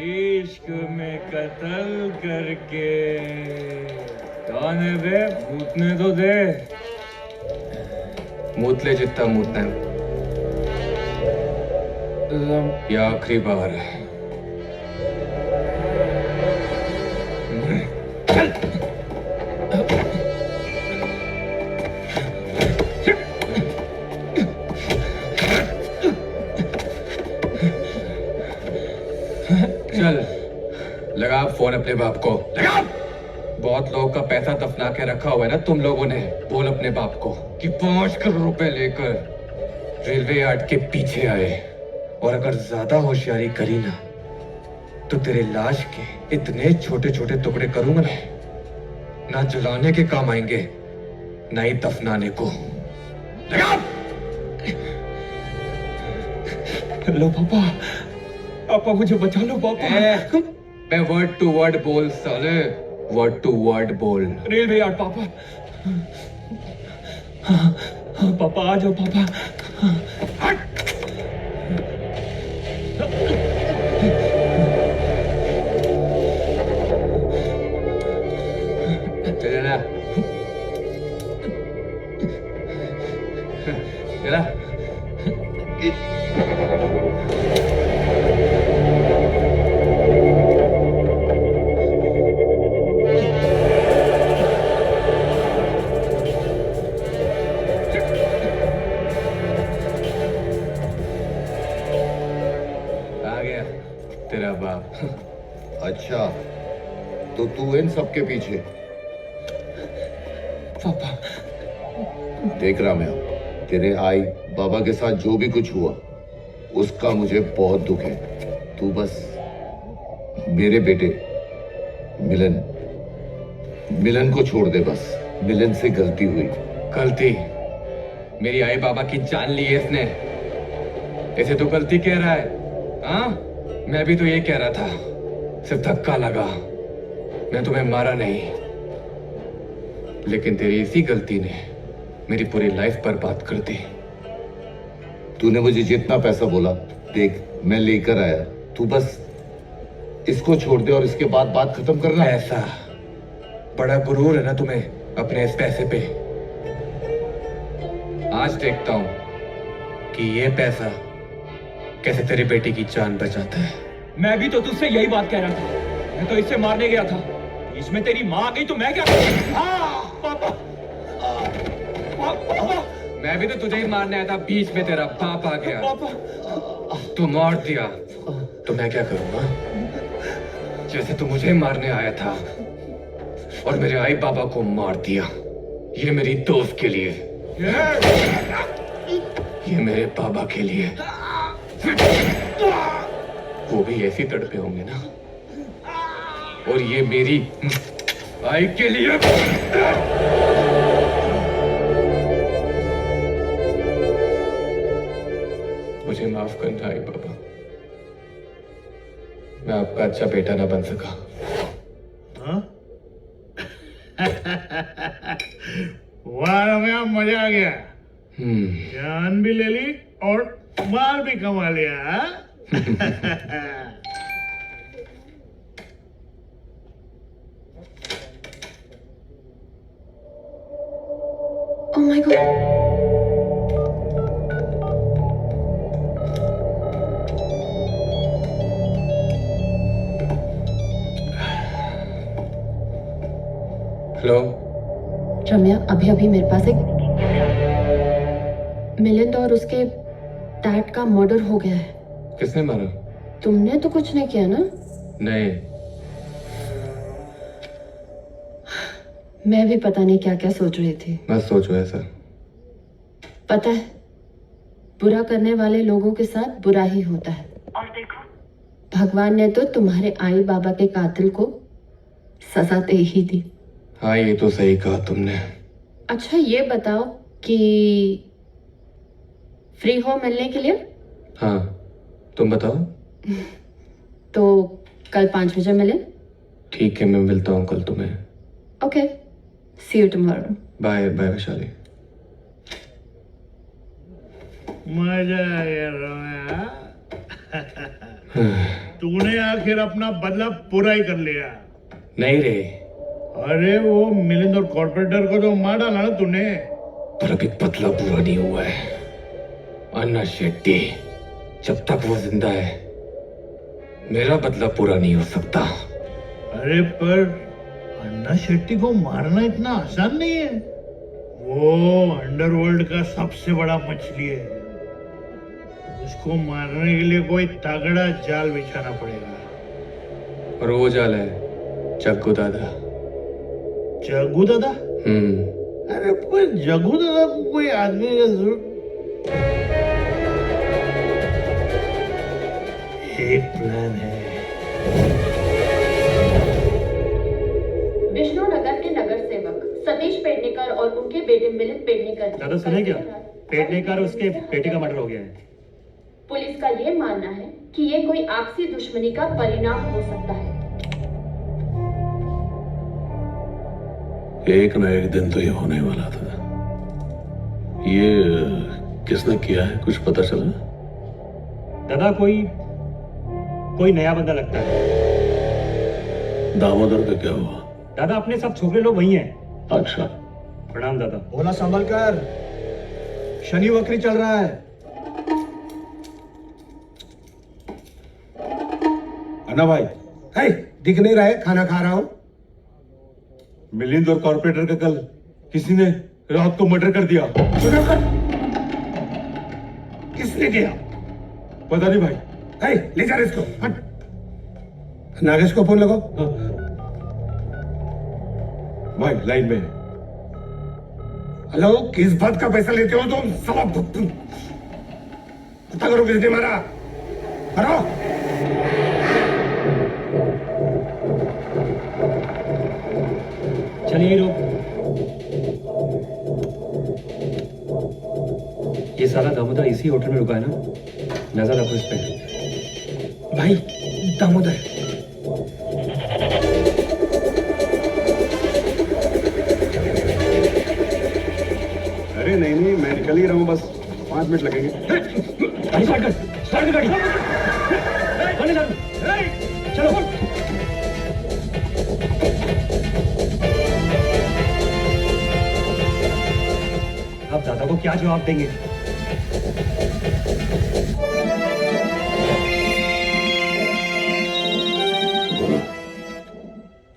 इश्क में कत्ल करके कौन है बे? मूतने तो दे। मूतले जितना मूतना है। ये आखिरी बार है। चल लगा फोन अपने बाप को। लगा। बहुत लोगों का पैसा दफना के रखा हुआ है ना तुम लोगों ने। बोल अपने बाप को कि 5 करोड़ रुपए लेकर रेलवे यार्ड के पीछे आए, और अगर ज्यादा होशियारी करी ना तो तेरे लाश के इतने छोटे छोटे टुकड़े करूंगा ना जलाने के काम आएंगे ना ही दफनाने को। लगा। लो पापा, पापा मुझे बचा लो पापा। मैं वर्ड टू वर्ड बोल साले, वर्ड टू वर्ड बोल। रेलवे यार्ड पापा। हाँ, पापा आ जाओ पापा। चला चला। तेरा बाप। अच्छा तो तू इन सब के पीछे? पापा देख रहा मैं तेरे आई बाबा के साथ जो भी कुछ हुआ उसका मुझे बहुत दुख है। तू बस मेरे बेटे मिलन को छोड़ दे बस। मिलन से गलती हुई। गलती मेरी आई बाबा की जान ली है इसने। इसे तो गलती कह रहा है। हाँ, मैं भी तो ये कह रहा था, सिर्फ धक्का लगा, मैं तुम्हें मारा नहीं। लेकिन तेरी इसी गलती ने मेरी पूरी लाइफ बर्बाद कर दी। तूने मुझे जितना पैसा बोला, देख मैं लेकर आया। तू बस इसको छोड़ दे और इसके बाद बात खत्म करना। ऐसा बड़ा गुरूर है ना तुम्हें अपने इस पैसे पे। आज देखता हूं कि ये पैसा कैसे तेरी बेटी की जान बचाता है। मैं भी तो तुझसे यही बात कह रहा था। मैं तो इसे मारने गया था, इसमें तेरी माँ आ गई तो मैं क्या करूं? पापा, मैं भी तो तुझे ही मारने आया था, बीच में तेरा बाप आ गया। तू मार दिया तो मैं क्या करूंगा? जैसे तू मुझे मारने आया था और मेरे आई बाबा को मार दिया। ये मेरी दोस्त के लिए, ये मेरे बाबा के लिए। वो भी ऐसी तड़पे होंगे ना। और ये मेरी आई के लिए। मुझे माफ करना आई बाबा, मैं आपका अच्छा बेटा ना बन सका। हाँ? वाह रम्या, मजा आ गया। जान भी ले ली और माल भी कमा लिया। हाँ? Oh my God. हेलो रम्या, अभी अभी मेरे पास एक मिलिंद और उसके डैड का मर्डर हो गया है। किसने मारा? तुमने तो कुछ नहीं किया ना? नहीं। मैं भी पता नहीं क्या क्या सोच रही थी। मत सोचो ऐसा। पता है, बुरा करने वाले लोगों के साथ बुरा ही होता है। और देखो, भगवान ने तो तुम्हारे आई बाबा के कातिल को सजा दे ही दी। हाँ, ये तो सही कहा तुमने। अच्छा ये बताओ कि फ्री हो मिलने के लिए? हाँ, तुम बताओ। तो कल 5 बजे मिले? ठीक है, मैं मिलता हूँ कल तुम्हें। Okay, see you tomorrow. Bye bye Vaishali. मजा आ गया रम्या। तूने आखिर अपना बदला पूरा ही कर लिया। नहीं रे, अरे वो मिलिंद और कॉर्पोरेटर को तो मार डाला ना तूने। पर अभी बदला पूरा नहीं हुआ है। अन्ना शेट्टी जब तक वो जिंदा है, मेरा बदला पूरा नहीं हो सकता। अरे पर अन्ना शेट्टी को मारना इतना आसान नहीं है। वो अंडरवर्ल्ड का सबसे बड़ा मछली है। उसको मारने के लिए कोई तगड़ा जाल बिछाना पड़ेगा। और वो जाल है जग्गू दादा। जग्गू दादा? अरे पर जग्गू दादा को कोई आदमी का जरूरत। एक प्लान है। विष्णुनगर के नगर सेवक सतीश पेडनेकर और उनके बेटे मिलिंद पेडनेकर। दादा सुने क्या? पेडनेकर और उसके बेटे का मर्डर हो गया है। पुलिस का ये मानना है कि ये कोई आपसी दुश्मनी का परिणाम हो सकता है। एक न एक दिन तो ये होने वाला था। ये किसने किया है, कुछ पता चला? दादा कोई नया बंदा लगता है। दामोदर का क्या हुआ? दादा अपने सब छोकरे लोग वही हैं। अच्छा। प्रणाम दादा। बोला संभल कर, शनि वक्री चल रहा है। अन्ना भाई, है, दिख नहीं रहा है, खाना खा रहा हूं। मिलिंद और कॉर्पोरेटर का कल किसी ने रात को मर्डर कर दिया। किसने किया? पता नहीं भाई। है, ले जा इसको। हट। नागेश को फोन लगाओ। भाई लाइन में। हेलो, किस बात का पैसा लेते हो तुम? सब पता करो किसने मारा। करो। चलिए रुक। ये साला दामोदर इसी होटल में रुका है ना? नजर रखो इस पे। भाई दामोदर। अरे नहीं, मैं निकल ही रहा हूँ, बस 5 मिनट लगेंगे। गाड़ी स्टार्ट कर, स्टार्ट कर गाड़ी। चलो। अब दादा को क्या जवाब देंगे?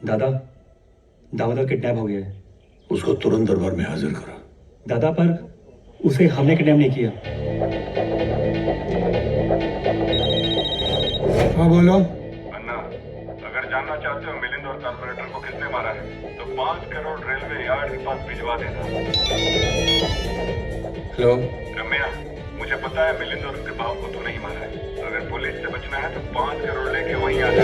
दादा, दामोदर किडनैप हो गया है। उसको तुरंत दरबार में हाजिर करो। दादा, पर उसे हमने किडनैप नहीं किया। हाँ बोलो। अन्ना, अगर जानना चाहते हो मिलिंद और कारपोरेटर को किसने मारा है तो 5 करोड़ रेलवे यार्ड के पास भिजवा देना। हेलो रम्या, मुझे पता है मिलिंद और उसके बाप को तू नहीं मारा है। अगर पुलिस से बचना है तो 5 करोड़ लेके वहीं आ जा।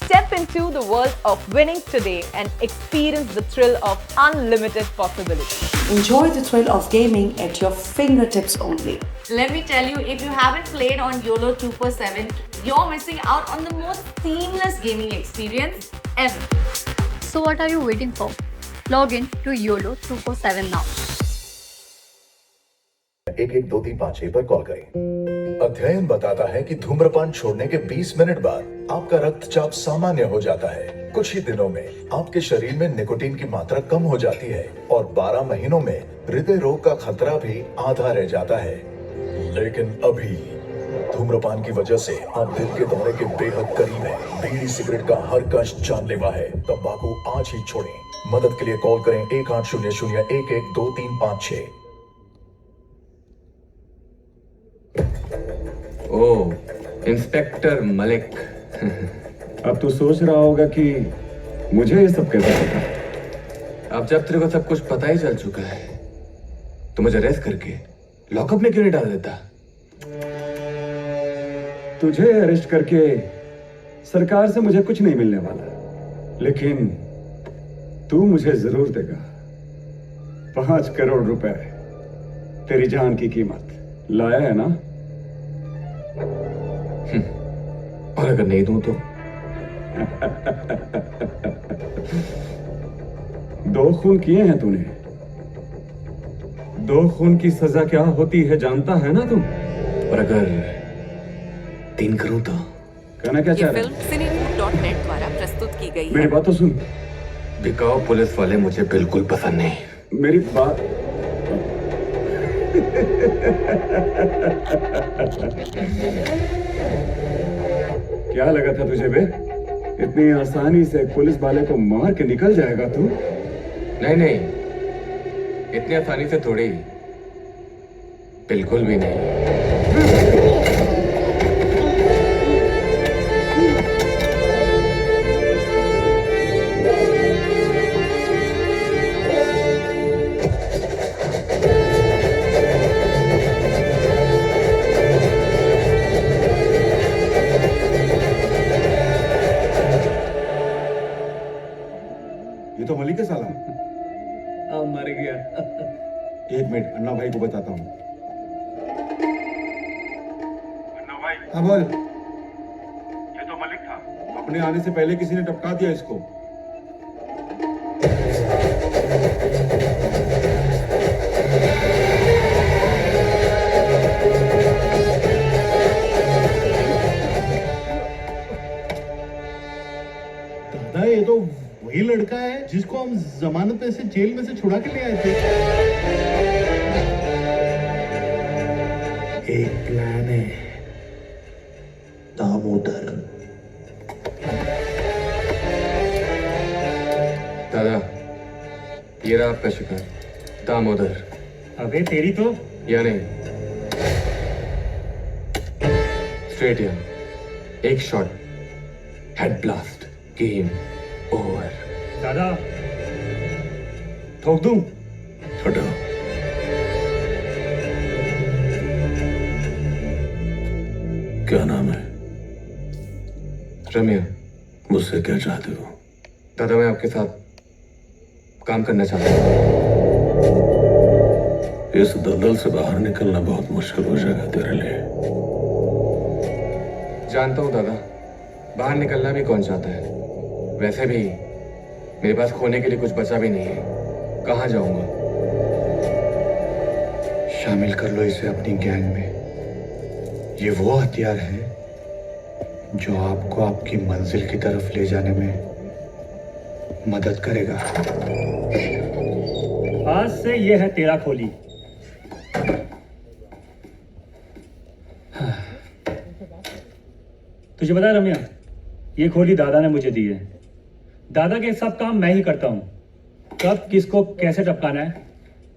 Step into the world of winning today and experience the thrill of unlimited possibilities. Enjoy the thrill of gaming at your fingertips only. Let me tell you, if you haven't played on YOLO 247, you're missing out on the most seamless gaming experience ever. So what are you waiting for? Log in to YOLO 247 now. 112356 पर call करें। अध्ययन बताता है कि धूम्रपान छोड़ने के 20 minute बाद आपका रक्तचाप सामान्य हो जाता है। कुछ ही दिनों में आपके शरीर में निकोटीन की मात्रा कम हो जाती है और 12 महीनों में हृदय रोग का खतरा भी आधा रह जाता है। लेकिन अभी धूम्रपान की वजह से आप दिल के दौरे के बेहद करीब हैं। बीड़ी सिगरेट का हर कश जानलेवा है। तंबाकू आज ही छोड़ें। मदद के लिए कॉल करें 1800-112356। ओह, इंस्पेक्टर मलिक। अब तू सोच रहा होगा कि मुझे ये सब कैसे पता? अब जब तेरे को सब कुछ पता ही चल चुका है तो मुझे अरेस्ट करके लॉकअप में क्यों नहीं डाल देता? तुझे अरेस्ट करके सरकार से मुझे कुछ नहीं मिलने वाला, लेकिन तू मुझे जरूर देगा 5 करोड़ रुपए, तेरी जान की कीमत। लाया है ना? और अगर नहीं दूं तो? 2 खून किए हैं तूने। 2 खून की सजा क्या होती है जानता है ना तू? और अगर 3 करूं तो? कहना क्या चाह रहा है? फिल्म cinefood.net द्वारा प्रस्तुत की गई मेरी है। बात तो सुन। बिकाऊ पुलिस वाले मुझे बिल्कुल पसंद नहीं। मेरी बात क्या लगा था तुझे बे? इतनी आसानी से पुलिस वाले को मार के निकल जाएगा तू? नहीं, इतनी आसानी से थोड़ी, बिल्कुल भी नहीं। ये तो मलिक है साला। मर गया। 1 मिनट, अन्ना भाई को बताता हूँ। अन्ना भाई। हाँ बोल। ये तो मलिक था। अपने आने से पहले किसी ने टपका दिया इसको। दादा, ये तो वही लड़का है जिसको हम जमानत से जेल में से छुड़ा के ले आए थे। एक प्लान है दामोदर। दादा, ये रहा आपका शिकार, दामोदर। अबे तेरी तो। या नहीं, स्ट्रेट या एक shot, head blast, game over. दादा, ठोक दूं? छोड़ो। क्या नाम है? रम्या। मुझसे क्या चाहते हो? दादा मैं आपके साथ काम करना चाहता हूँ। इस दलदल से बाहर निकलना बहुत मुश्किल हो जाएगा तेरे लिए। जानता हूँ दादा, बाहर निकलना भी कौन चाहता है। वैसे भी मेरे पास खोने के लिए कुछ बचा भी नहीं है। कहाँ जाऊंगा? शामिल कर लो इसे अपनी गैंग में। ये वो हथियार है जो आपको आपकी मंजिल की तरफ ले जाने में मदद करेगा। आज से ये है तेरा खोली। तुझे पता है रम्या, ये खोली दादा ने मुझे दी है। दादा के सब काम मैं ही करता हूँ। कब किसको कैसे टपकाना है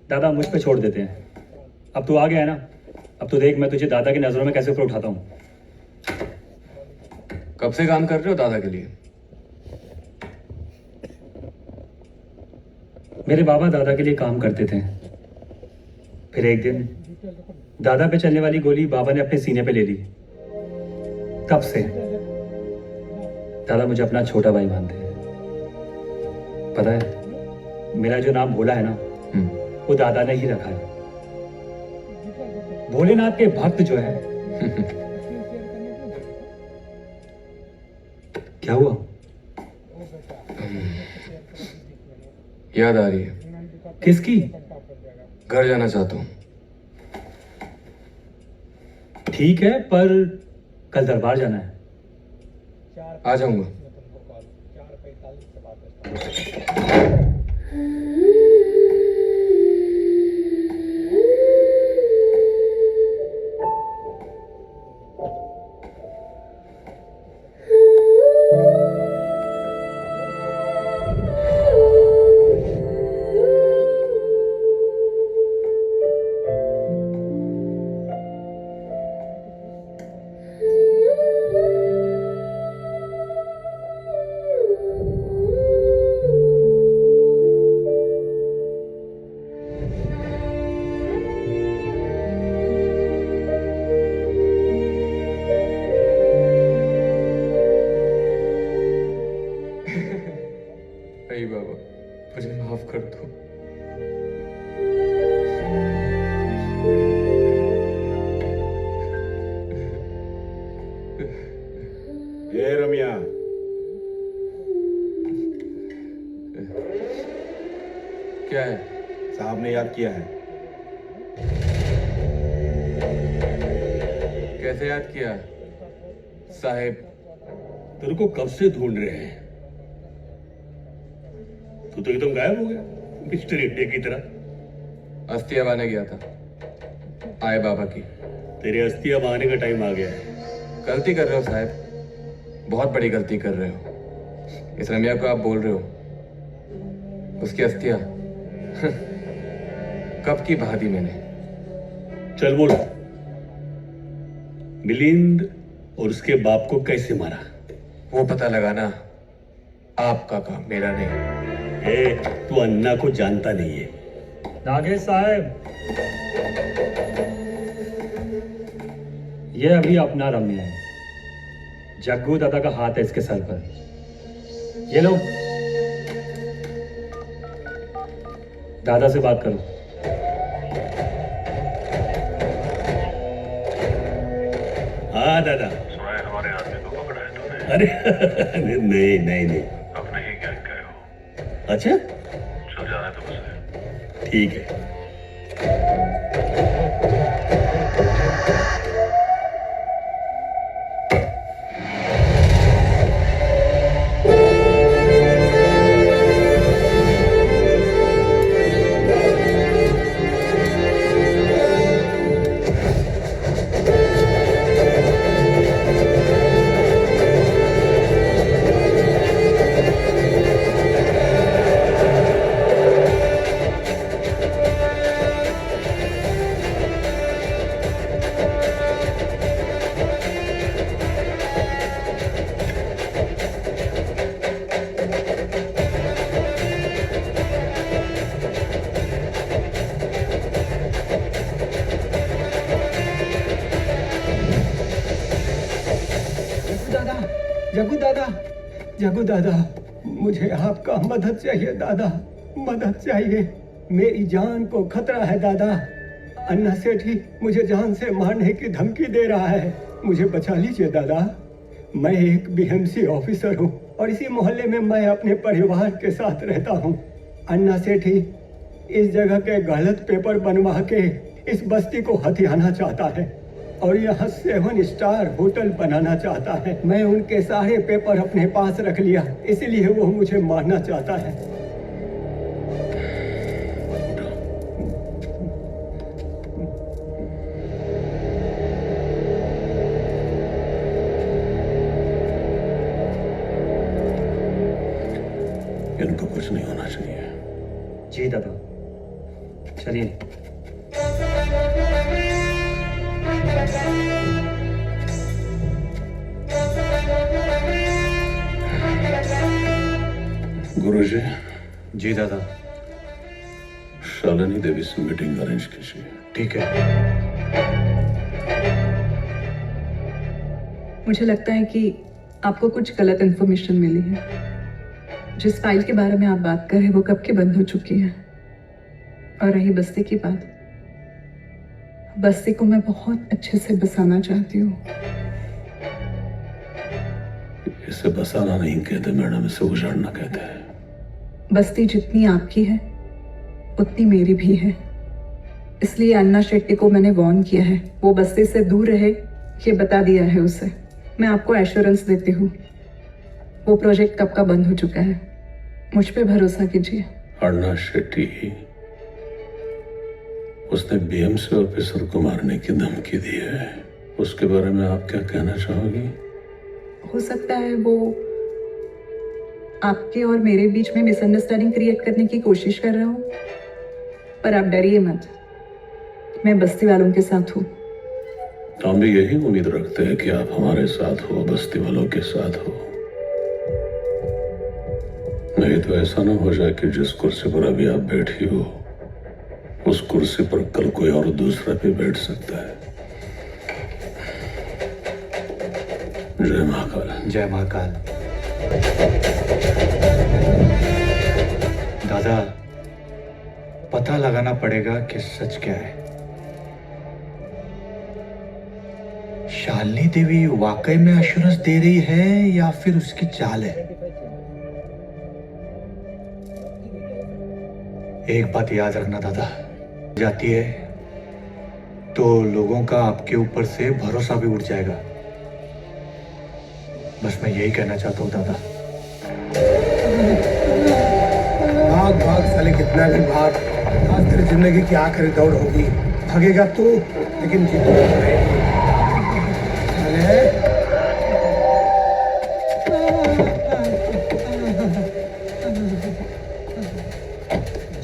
दादा मुझ पे छोड़ देते हैं। अब तू आ गया है ना, अब तो देख मैं तुझे दादा की नजरों में कैसे ऊपर उठाता हूँ। कब से काम कर रहे हो दादा के लिए? मेरे बाबा दादा के लिए काम करते थे। फिर एक दिन दादा पे चलने वाली गोली बाबा ने अपने सीने पे ले ली। तब से दादा मुझे अपना छोटा भाई मानते हैं। पता है मेरा जो नाम भोला है ना, वो दादा ने ही रखा है। भोलेनाथ के भक्त जो है। क्या हुआ? याद आ रही है। किसकी? घर जाना चाहता हूँ। ठीक है, पर कल दरबार जाना है। आ जाऊंगा। बाबा मुझे माफ कर दो। ये रम्या, क्या है? साहब ने याद किया है। कैसे याद किया साहेब? तेरे को कब से ढूंढ रहे हैं। तू तो एकदम गायब हो गया मिस्टर इंडिया की तरह। अस्थियां बहाने गया था आए बाबा की। तेरे अस्थियां बहाने का टाइम आ गया है। गलती कर रहे हो साहब, बहुत बड़ी गलती कर रहे हो। इस रम्या को आप बोल रहे हो, उसकी अस्थियां कब की बहा दी मैंने। चल बोल, मिलिंद और उसके बाप को कैसे मारा? वो पता लगाना आपका काम, मेरा नहीं। तू अन्ना को जानता नहीं है। नागेश साहब, ये अभी अपना रम्या है। जग्गू दादा का हाथ है इसके सर पर। ये लो, दादा से बात करो। हाँ दादा, हमारे आदमी को पकड़ा है तूने? अरे नहीं नहीं नहीं। अपने ही गैंग का हो। अच्छा चल जाना तो उसे। ठीक है। जग्गू दादा, मुझे आपका मदद चाहिए दादा, मदद चाहिए। मेरी जान को खतरा है दादा। अन्ना सेठी मुझे जान से मारने की धमकी दे रहा है, मुझे बचा लीजिए दादा। मैं एक बीएमसी ऑफिसर हूँ और इसी मोहल्ले में मैं अपने परिवार के साथ रहता हूँ। अन्ना सेठी इस जगह के गलत पेपर बनवा के इस बस्ती को हथियाना चाहता है और यहाँ 7 स्टार होटल बनाना चाहता है। मैं उनके सारे पेपर अपने पास रख लिया, इसलिए वो मुझे मारना चाहता है। इनको कुछ नहीं होना चाहिए। जी दादा, चलिए। गुरुजी। जी दादा। शालिनी देवी से मीटिंग अरेंज कीजिए। ठीक है। मुझे लगता है कि आपको कुछ गलत इन्फॉर्मेशन मिली है। जिस फाइल के बारे में आप बात कर रहे हैं वो कब की बंद हो चुकी है। और रही बस्ती की बात, बस्ती को मैं बहुत अच्छे से बसाना चाहती हूँ। इसे बसाना नहीं कहते मैडम, इसे उजाड़ना कहते हैं। बस्ती जितनी आपकी है उतनी मेरी भी है, इसलिए अन्ना शेट्टी को मैंने वार्न किया है, वो बस्ती से दूर रहे, ये बता दिया है उसे। मैं आपको एश्योरेंस देती हूँ, वो प्रोजेक्ट कब का बंद हो चुका है, मुझ पे भरोसा कीजिए। अन्ना शेट्टी, उसने बीएमसी ऑफिसर को मारने की धमकी दी है, उसके बारे में आप क्या कहना चाहोगी? हो सकता है वो आपके और मेरे बीच में मिसअंडरस्टैंडिंग क्रिएट करने की कोशिश कर रहा हूँ, पर आप डरिए मत, मैं बस्ती वालों के साथ हूँ। हम भी यही उम्मीद रखते हैं कि आप हमारे साथ हो, बस्ती वालों के साथ हो। नहीं तो ऐसा ना हो जाए कि जिस कुर्सी पर अभी आप बैठी हो उस कुर्सी पर कल कोई और दूसरा भी बैठ सकता है। जय महाकाल। जय महाकाल। दादा, पता लगाना पड़ेगा कि सच क्या है। शालिनी देवी वाकई में एश्योरेंस दे रही है या फिर उसकी चाल है। एक बात याद रखना दादा, जाती है तो लोगों का आपके ऊपर से भरोसा भी उठ जाएगा। बस मैं यही कहना चाहता हूँ दादा। भाग भाग साले, कितना भी भाग, आज तेरी जिंदगी की आखिरी दौड़ होगी। भागेगा तू, लेकिन जीतूगा।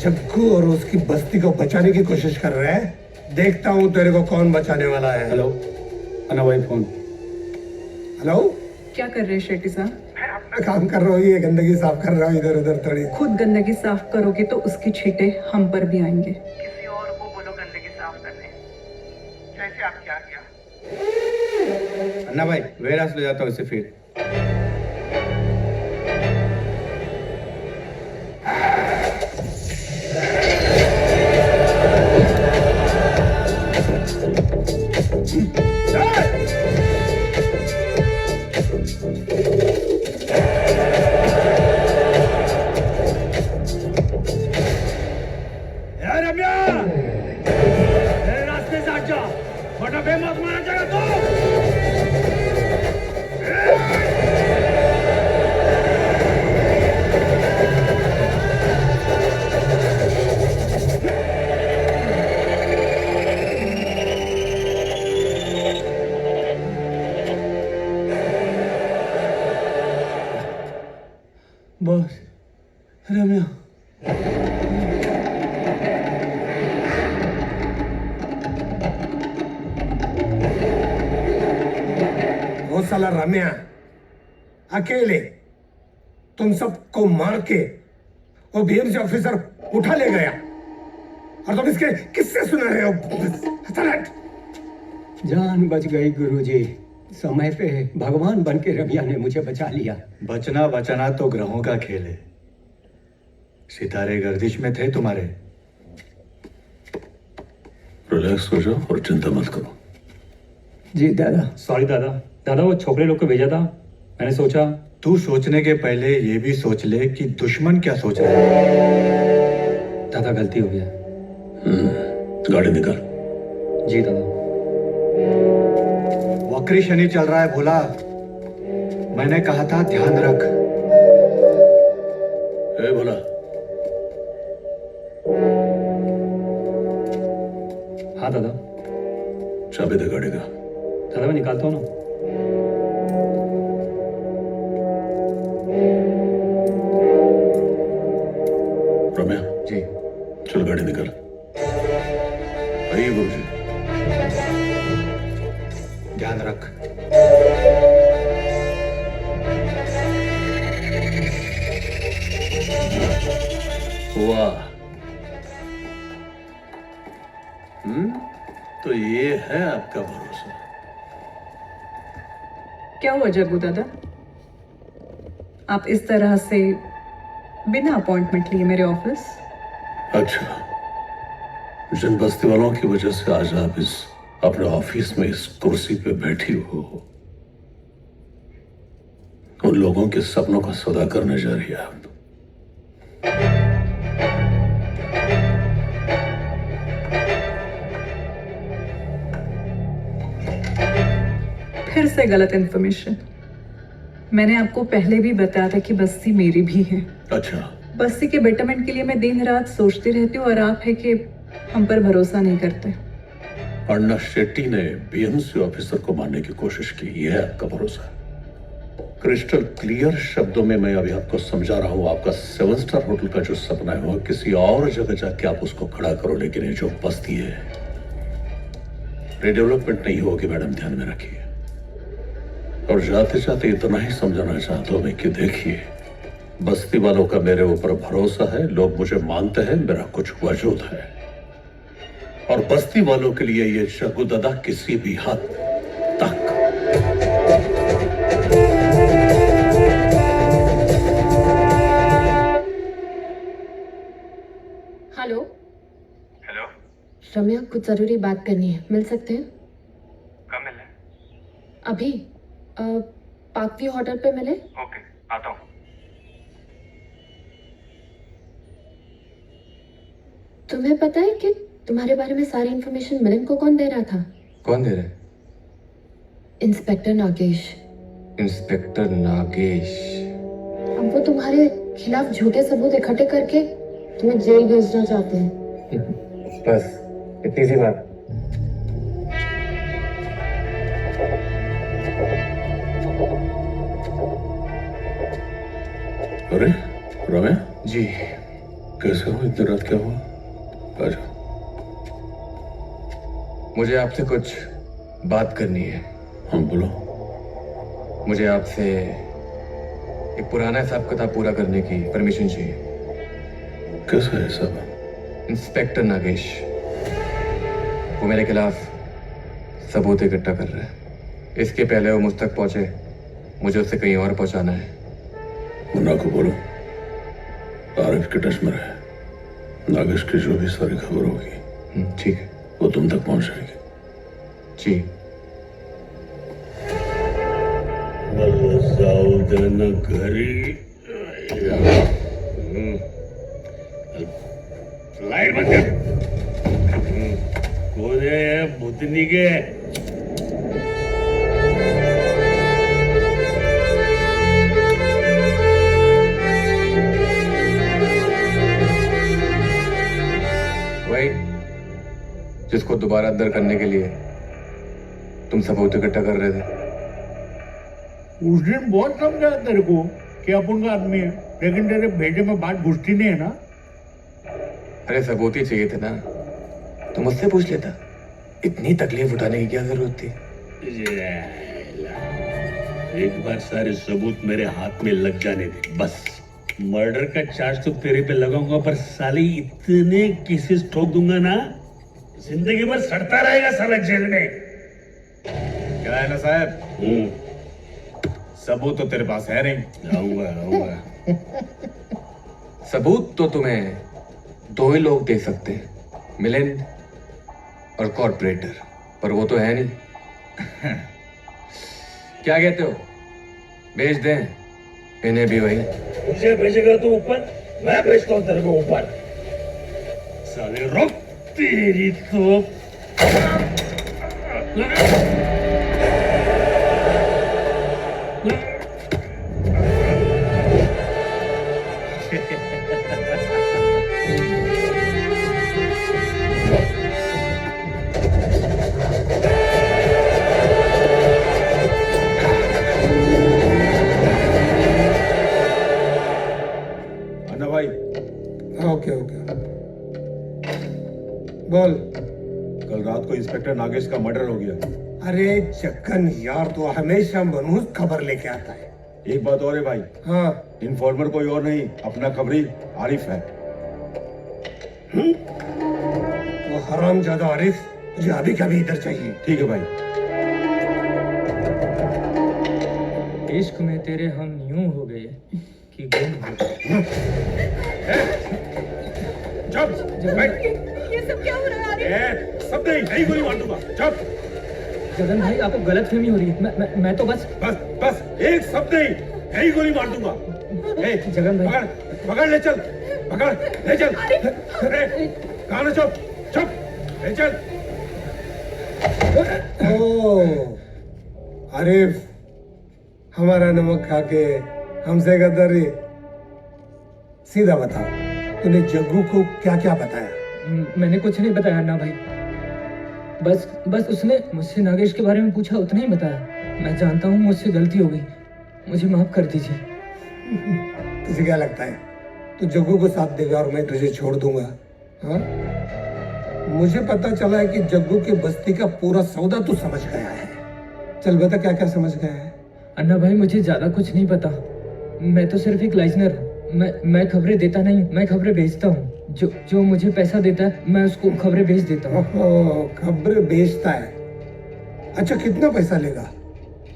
जग्गू और उसकी बस्ती को बचाने की कोशिश कर रहे हैं, देखता हूँ तेरे को कौन बचाने वाला है। हेलो, अन्ना भाई फोन। हेलो, क्या कर रहे हैं शेट्टी साहब? मैं काम कर रहा हूँ, ये गंदगी साफ कर रहा हूँ इधर उधर थोड़ी। खुद गंदगी साफ करोगे तो उसकी छींटे हम पर भी आएंगे। किसी और को बोलो गंदगी साफ करने, जैसे आप क्या किया। अन्ना भाई, वेरास ले जाता हूँ इसे फिर। रम्या, मेरे रास्ते से हट जा, वरना बेमौत मारा जाएगा तो। बॉस, रम्या, वो साला रम्या अकेले तुम सबको मार के वो बीएमसी ऑफिसर उठा ले गया और तुम इसके किससे सुना रहे हो? जान बच गई गुरुजी, समय पे भगवान बन के रमिया ने मुझे बचा लिया। बचना बचाना तो ग्रहों का खेल है। सितारे गर्दिश में थे तुम्हारे। रिलैक्स हो जाओ और चिंता मत करो। जी दादा। सॉरी दादा। दादा वो छोकरे लोग को भेजा था, मैंने सोचा। तू सोचने के पहले ये भी सोच ले कि दुश्मन क्या सोच रहा है। दादा गलती हो गया। गाड़ी निकाल। जी दादा। वक्री शनि चल रहा है भोला, मैंने कहा था ध्यान रख। ए भोला, हाँ दादा। चाबी दे गाड़ी का। दादा मैं निकालता हूँ ना। रम्या जी। चल गाड़ी निकाल। आइए गुरुजी। ध्यान रख। वाह। तो ये है आपका भरोसा। क्या हुआ जग्गू दादा, आप इस तरह से बिना अपॉइंटमेंट लिए मेरे ऑफिस? अच्छा, जिन बस्ती वालों की वजह से आज आप इस अपने ऑफिस में इस कुर्सी पे बैठी हो, उन लोगों के सपनों का सौदा करने जा रही है आप। फिर से गलत इन्फॉर्मेशन। मैंने आपको पहले भी बताया था कि बस्ती मेरी भी है। अच्छा। बस्ती के बेटरमेंट के लिए मैं दिन रात सोचती रहती हूँ और आप है कि हम पर भरोसा नहीं करते। अन्ना शेट्टी ने बीएमसी ऑफिसर को मारने की कोशिश की, यह है आपका भरोसा। क्रिस्टल क्लियर शब्दों में मैं अभी आपको समझा रहा हूँ, आपका 7 स्टार होटल का जो सपना है वो किसी और जगह जाके आप उसको खड़ा करो, लेकिन ये जो बस्ती है रिडेवलपमेंट नहीं होगी मैडम, ध्यान में रखिए। और जाते जाते इतना ही समझाना चाहता हूं मैं कि देखिए, बस्ती वालों का मेरे ऊपर भरोसा है, लोग मुझे मानते हैं, मेरा कुछ वजूद है। और बस्ती वालों के लिए ये जग्गू दादा किसी भी हद तक। हेलो। हेलो। रम्या, कुछ जरूरी बात करनी है, मिल सकते हैं? कब मिले? अभी पार्क व्यू होटल पे मिले? ओके, आता हूँ। तुम्हें पता है कि तुम्हारे बारे में सारी इंफॉर्मेशन मिलन को कौन दे रहा था? कौन दे रहा है? इंस्पेक्टर नागेश। इंस्पेक्टर नागेश। अब वो तुम्हारे खिलाफ झूठे सबूत इकट्ठे करके तुम्हें जेल भेजना चाहते हैं। बस इतनी सी बात। अरे रम्या जी, कैसे हो? इतनी रात क्या हुआ? आ जाओ। मुझे आपसे कुछ बात करनी है। हाँ बोलो। मुझे आपसे एक पुराना हिसाब किताब पूरा करने की परमिशन चाहिए। कैसा है सब? इंस्पेक्टर नागेश, वो मेरे खिलाफ सबूत इकट्ठा कर रहा है। इसके पहले वो मुझ तक पहुंचे, मुझे उससे कहीं और पहुंचाना है। मुन्ना को बोलो आरिफ के टच में रहे, नागेश की जो भी सारी खबर होगी ठीक है, वो तुम तक पहुंच जाएगी। जी। लाइट बंद कर। कौन है भूतनी के? वही जिसको दोबारा अंदर करने के लिए तुम सबूत इकट्ठा कर रहे थे। उस दिन बहुत समझा तेरे को कि अपन का आदमी है, लेकिन तेरे बेटे में बात घुसती नहीं है ना। अरे सबूत ही चाहिए थे ना, तो मुझसे पूछ लेता। इतनी तकलीफ उठाने की क्या जरूरत थी? एक बार सारे सबूत मेरे हाथ में लग जाने दे बस। मर्डर का चार्ज तो तेरे पे लगाऊंगा, पर साली इतने केसेस ठोक दूंगा ना, जिंदगी भर सड़ता रहेगा साला जेल में। क्या है ना साहब? सबूत तो तेरे पास है नहीं। आऊंगा आऊंगा। सबूत तो तुम्हें दो ही लोग दे सकते हैं, मिलिंद और कॉर्पोरेटर, पर वो तो है नहीं। क्या कहते हो, भेज दें इन्हें भी वही? मुझे भेजेगा तू ऊपर, मैं भेजता हूँ तेरे को ऊपर। साले रुक, तेरी तो अन्ना भाई। ओके ओके, बोल। कल रात को इंस्पेक्टर नागेश का मर्डर हो गया। अरे जक्कन यार, तो हमेशा मनहूस खबर लेके आता है। एक बात और है भाई। हाँ। इन्फॉर्मर कोई और नहीं, अपना खबरी आरिफ है। वो हरामजादा आरिफ मुझे अभी कभी इधर चाहिए। ठीक है भाई। इश्क में तेरे हम यूं हो गए कि गुम हो गए। ये सब क्या हो रहा है आरिफ? सब नहीं गोली मार दूंगा। चुप। जगन भाई, आपको गलतफहमी हो रही है। मैं तो बस एक शब्द नहीं, यही गोली मार दूंगा। जगन भाई, पकड़ ले चल, पकड़ ले चल। अरे कहाँ ना, चुप चुप, ले चल। ओ आरिफ, हमारा नमक खा के हमसे गद्दारी। सीधा बता, तूने जग्गू को क्या क्या बताया? मैंने कुछ नहीं बताया अन्ना भाई। बस उसने मुझसे नागेश के बारे में पूछा, उतना ही बताया। मैं जानता हूँ मुझसे गलती हो गई, मुझे माफ कर दीजिए। तुझे क्या लगता है तू जग्गू को साथ देगा और मैं तुझे छोड़ दूंगा? हाँ, मुझे पता चला है कि जग्गू की बस्ती का पूरा सौदा तू समझ गया है। चल बता, क्या क्या समझ गया है? अन्ना भाई, मुझे ज्यादा कुछ नहीं पता। मैं तो सिर्फ एक लाइजनर हूँ। मैं खबरें देता नहीं, मैं खबरें भेजता हूँ। जो मुझे पैसा देता है मैं उसको खबरें भेज देता हूँ। खबरें भेजता है? अच्छा, कितना पैसा लेगा?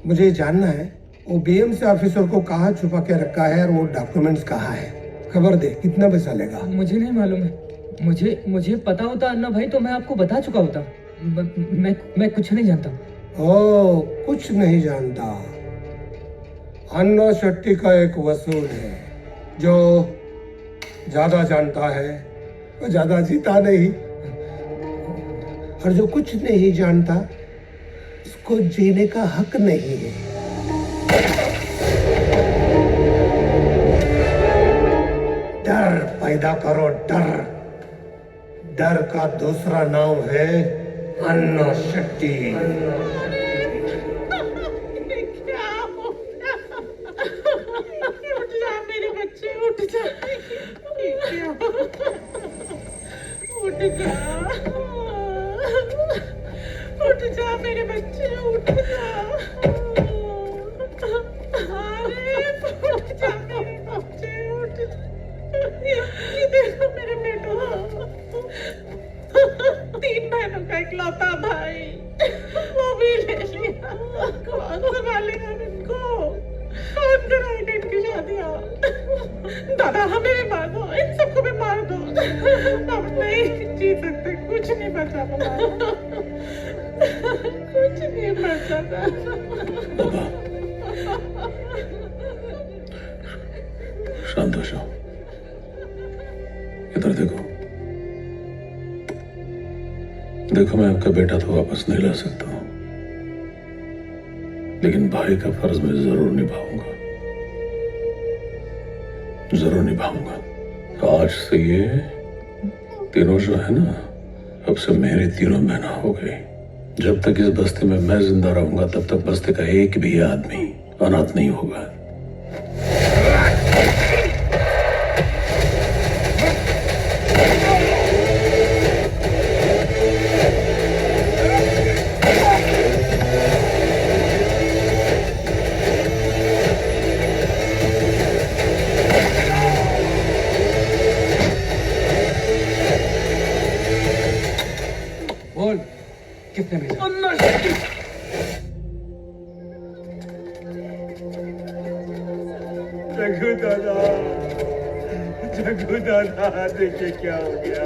मुझे जानना है वो बीएमसी ऑफिसर को कहाँ छुपा के रखा है और वो डॉक्यूमेंट्स कहाँ है। खबर दे, कितना पैसा लेगा? मुझे नहीं मालूम है। मुझे पता होता अन्ना भाई तो मैं आपको बता चुका होता। मैं कुछ नहीं जानता। ओ, कुछ नहीं जानता। अन्ना शेट्टी का एक वसूल है, जो ज्यादा जानता है वो ज्यादा जीता नहीं, और जो कुछ नहीं जानता उसको जीने का हक नहीं है। डर पैदा करो, डर। डर का दूसरा नाम है अन्ना शेट्टी। उठ जा मेरे बच्चे, उठ जा। उठ जा, उठ जा मेरे बच्चे, उठ जा। आरिफ, उठ जा मेरे बच्चे, उठ जा। ये देखो मेरे बेटो, 3 बहनों का इकलौता भाई, वो भी ले लिया। कौन संभालेगा इनको? कौन कराएगा इनकी शादियाँ? दादा, हमें भी मार दो, इन सबको भी मार दो। हम नहीं जी सकते, कुछ नहीं बचा हमारा, कुछ नहीं बचा। शांत हो जाओ, इधर देखो। देखो, मैं आपका बेटा तो वापस नहीं ला सकता हूं, लेकिन भाई का फर्ज मैं जरूर निभाऊंगा, जरूर निभाऊंगा। आज से ये तीनों जो है ना, अब से मेरी तीनों बहना हो गई। जब तक इस बस्ती में मैं जिंदा रहूंगा तब तक बस्ती का एक भी आदमी अनाथ नहीं होगा। बोल, किसने भेजा? अन्ना शेट्टी। जग्गू दादा, जग्गू दादा, देखिए क्या हो गया।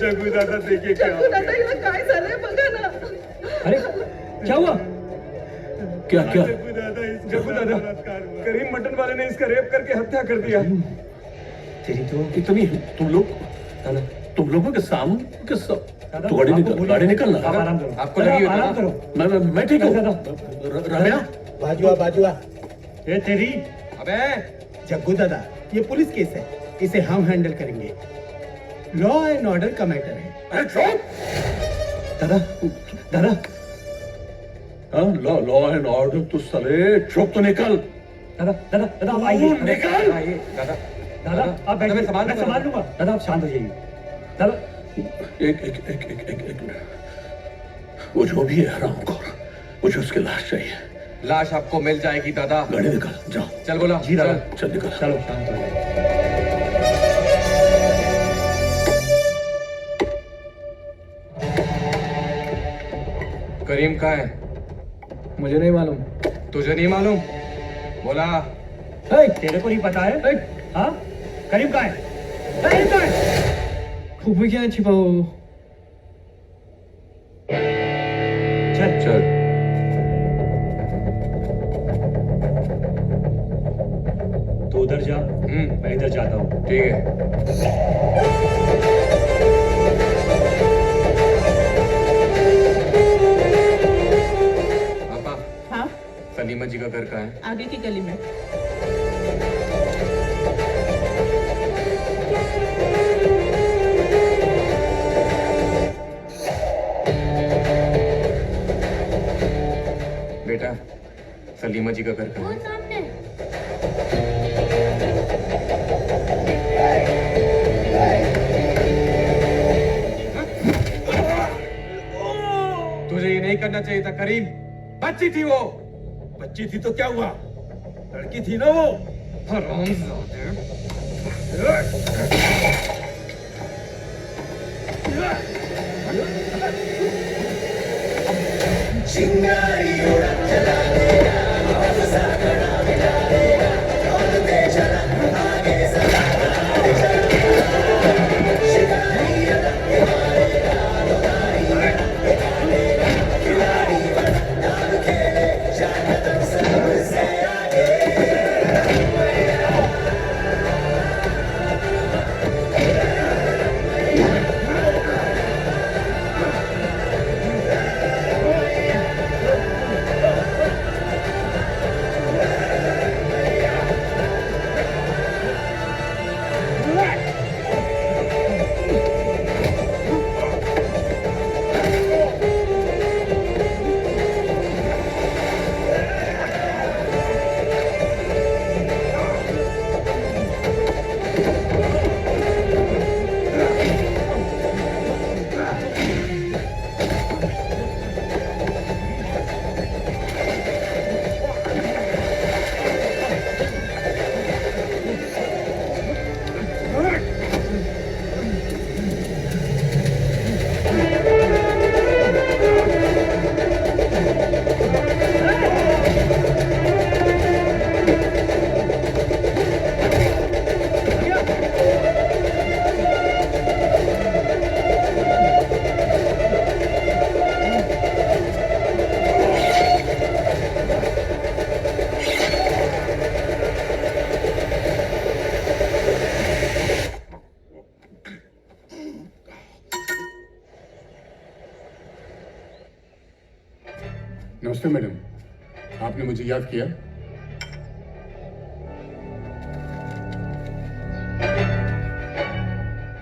जग्गू दादा देखिए क्या हो दादा गया। हिला काय झालंय बघा ना। अरे क्या हुआ? क्या क्या? जग्गू दादा, करीम मटन वाले ने इसका रेप करके हत्या कर दिया। तेरी तो इतनी तुम लोगों के सामने तो गाड़ी निकलना। आराम करो, आपको लगी आराम करो। मैं ठीक हूँ। रम्या, बाजुआ ये तेरी। अबे जग्गू दादा, ये पुलिस केस है, इसे हम हैंडल करेंगे। लॉ एंड ऑर्डर का मैटर है। अरे चुप। दादा लॉ एंड ऑर्डर तो साले चुप तो निकल। दादा आप आइए। निकल। दादा आप बैठिए, मैं संभाल लूंगा। दादा आप शांत हो जाइए। दादा एक मिनट। वो जो भी है हरामखोर, मुझे उसकी लाश चाहिए। लाश आपको मिल जाएगी दादा। गाड़ी निकल, जाओ। चल बोला। जी दादा, चल निकल। चलो शांत हो जाइए। करीम कहाँ है? मुझे नहीं मालूम। तुझे नहीं मालूम? बोला। तेरे को नहीं पता है? हाँ, करीम कहाँ है? करीम कहाँ है? ऊपर क्या छिपा हो? चल चल। तो उधर जा, मैं इधर जाता हूँ। ठीक है। पापा, हाँ सलीमा जी का घर कहाँ है? आगे की गली में। बेटा, सलीमा जी का घर कहाँ है? तुझे ये नहीं करना चाहिए था करीम। बच्ची थी वो। बच्ची थी तो क्या हुआ? लड़की थी ना वो। हरामजादे। चिंगारी उड़ा चला देगा, फसा खड़ा मिला देगा, दौड़ते चला आगे सदा आगे चला, शिकारी अलग मारेगा, लोनारी अलग काटेगा, खिलाड़ी बन नाम खेले, जाने तक सबसे आगे। नमस्ते मैडम, आपने मुझे याद किया?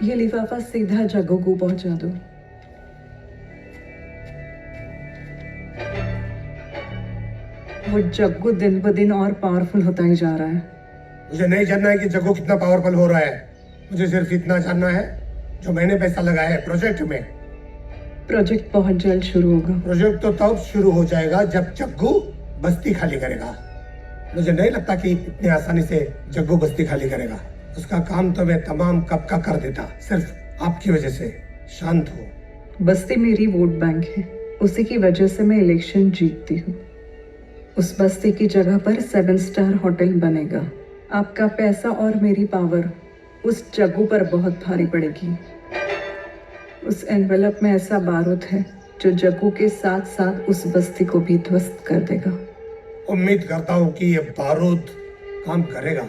ये लिफाफा सीधा जग्गू को पहुंचा दो। वो जग्गू दिन ब दिन और पावरफुल होता ही जा रहा है। मुझे नहीं जानना है कि जग्गू कितना पावरफुल हो रहा है। मुझे सिर्फ इतना जानना है जो मैंने पैसा लगाया है प्रोजेक्ट में। प्रोजेक्ट बहुत जल्द शुरू होगा। प्रोजेक्ट तो तब शुरू हो जाएगा जब जग्गू बस्ती खाली करेगा। मुझे नहीं लगता कि इतनी आसानी से जग्गू बस्ती खाली करेगा। उसका काम तो मैं तमाम कब का कर देता, सिर्फ आपकी वजह से। शांत हो। बस्ती मेरी वोट बैंक है, उसी की वजह से मैं इलेक्शन जीतती हूँ। उस बस्ती की जगह पर 7 स्टार होटल बनेगा। आपका पैसा और मेरी पावर उस जग्गू पर बहुत भारी पड़ेगी। उस एनवेलप में ऐसा बारूद है जो जग्गू के साथ साथ उस बस्ती को भी ध्वस्त कर देगा। उम्मीद करता हूँ कि ये बारूद काम करेगा।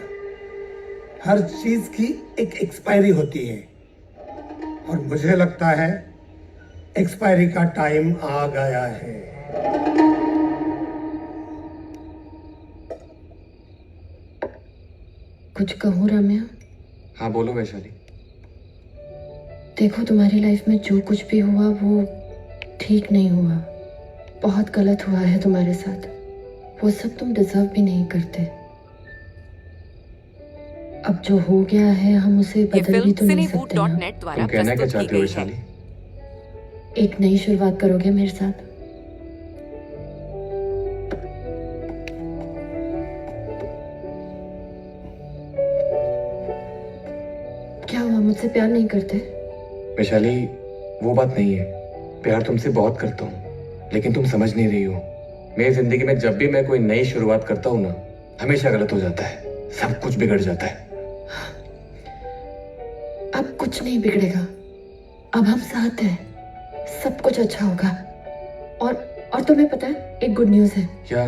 हर चीज की एक एक्सपायरी होती है और मुझे लगता है एक्सपायरी का टाइम आ गया है। कुछ कहूँ रम्या? हाँ बोलो वैशाली। देखो, तुम्हारी लाइफ में जो कुछ भी हुआ वो ठीक नहीं हुआ। बहुत गलत हुआ है तुम्हारे साथ। वो सब तुम डिजर्व भी नहीं करते। अब जो हो गया है हम उसे बदल भी तो नहीं सकते ना। तुम कहना क्या चाहते हो वैशाली? एक नई शुरुआत करोगे मेरे साथ? क्या हुआ, मुझसे प्यार नहीं करते? वैशाली वो बात नहीं है। प्यार तुमसे बहुत करता हूँ, लेकिन तुम समझ नहीं रही हो। मेरी जिंदगी में जब भी मैं कोई नई शुरुआत करता हूँ ना, हमेशा गलत हो जाता है। सब कुछ बिगड़ जाता है। अब कुछ नहीं बिगड़ेगा। अब हम साथ हैं। सब कुछ अच्छा होगा। और तुम्हें पता है, एक गुड न्यूज़ है। क्या?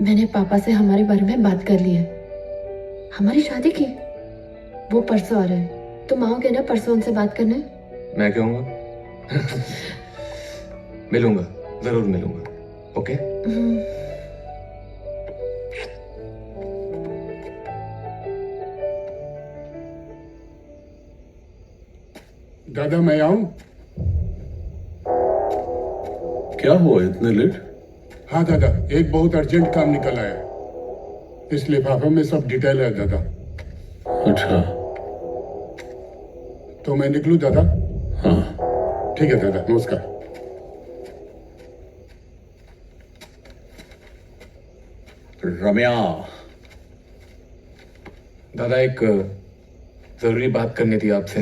मैंने पापा से हमारे बारे में बात कर ली है। हमारी शादी की। वो परसों आ रहे हैं। तुम आओगे ना परसों उनसे बात करने? मैं क्यों आऊंगा? मिलूंगा, जरूर मिलूंगा। ओके? दादा मैं आऊं? क्या हुआ इतने लेट? हाँ दादा, एक बहुत अर्जेंट काम निकल आया। इस लिफाफे में सब डिटेल है दादा। अच्छा, तो मैं निकलूं दादा? हाँ ठीक है दादा, नमस्कार। रम्या। दादा एक जरूरी बात करनी थी आपसे।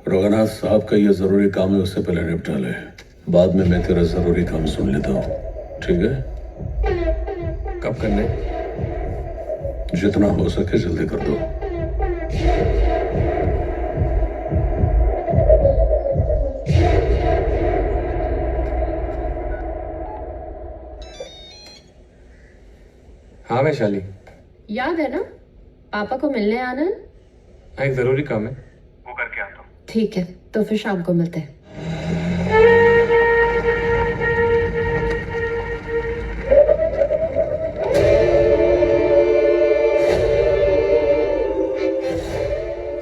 रघुनाथ साहब का ये जरूरी काम है, उससे पहले निपटा ले। बाद में मैं तेरा जरूरी काम सुन लेता हूँ, ठीक है? कब करना है? जितना हो सके जल्दी कर दो। हाँ वैशाली। याद है ना, पापा को मिलने आना है। हाँ, एक जरूरी काम है। वो करके आता हूँ। ठीक है, तो फिर शाम को मिलते हैं।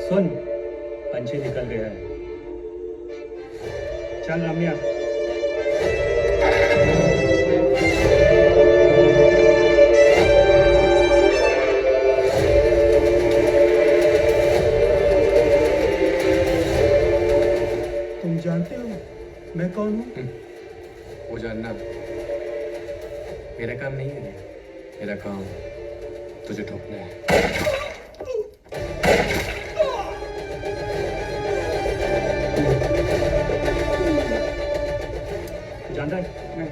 सुन, पंछी निकल गया है। चल रम्या। तुम जानते हो मैं कौन हूँ? वो जानना मेरा काम नहीं है। मेरा काम तुझे ठोकना है। जानता है मैं।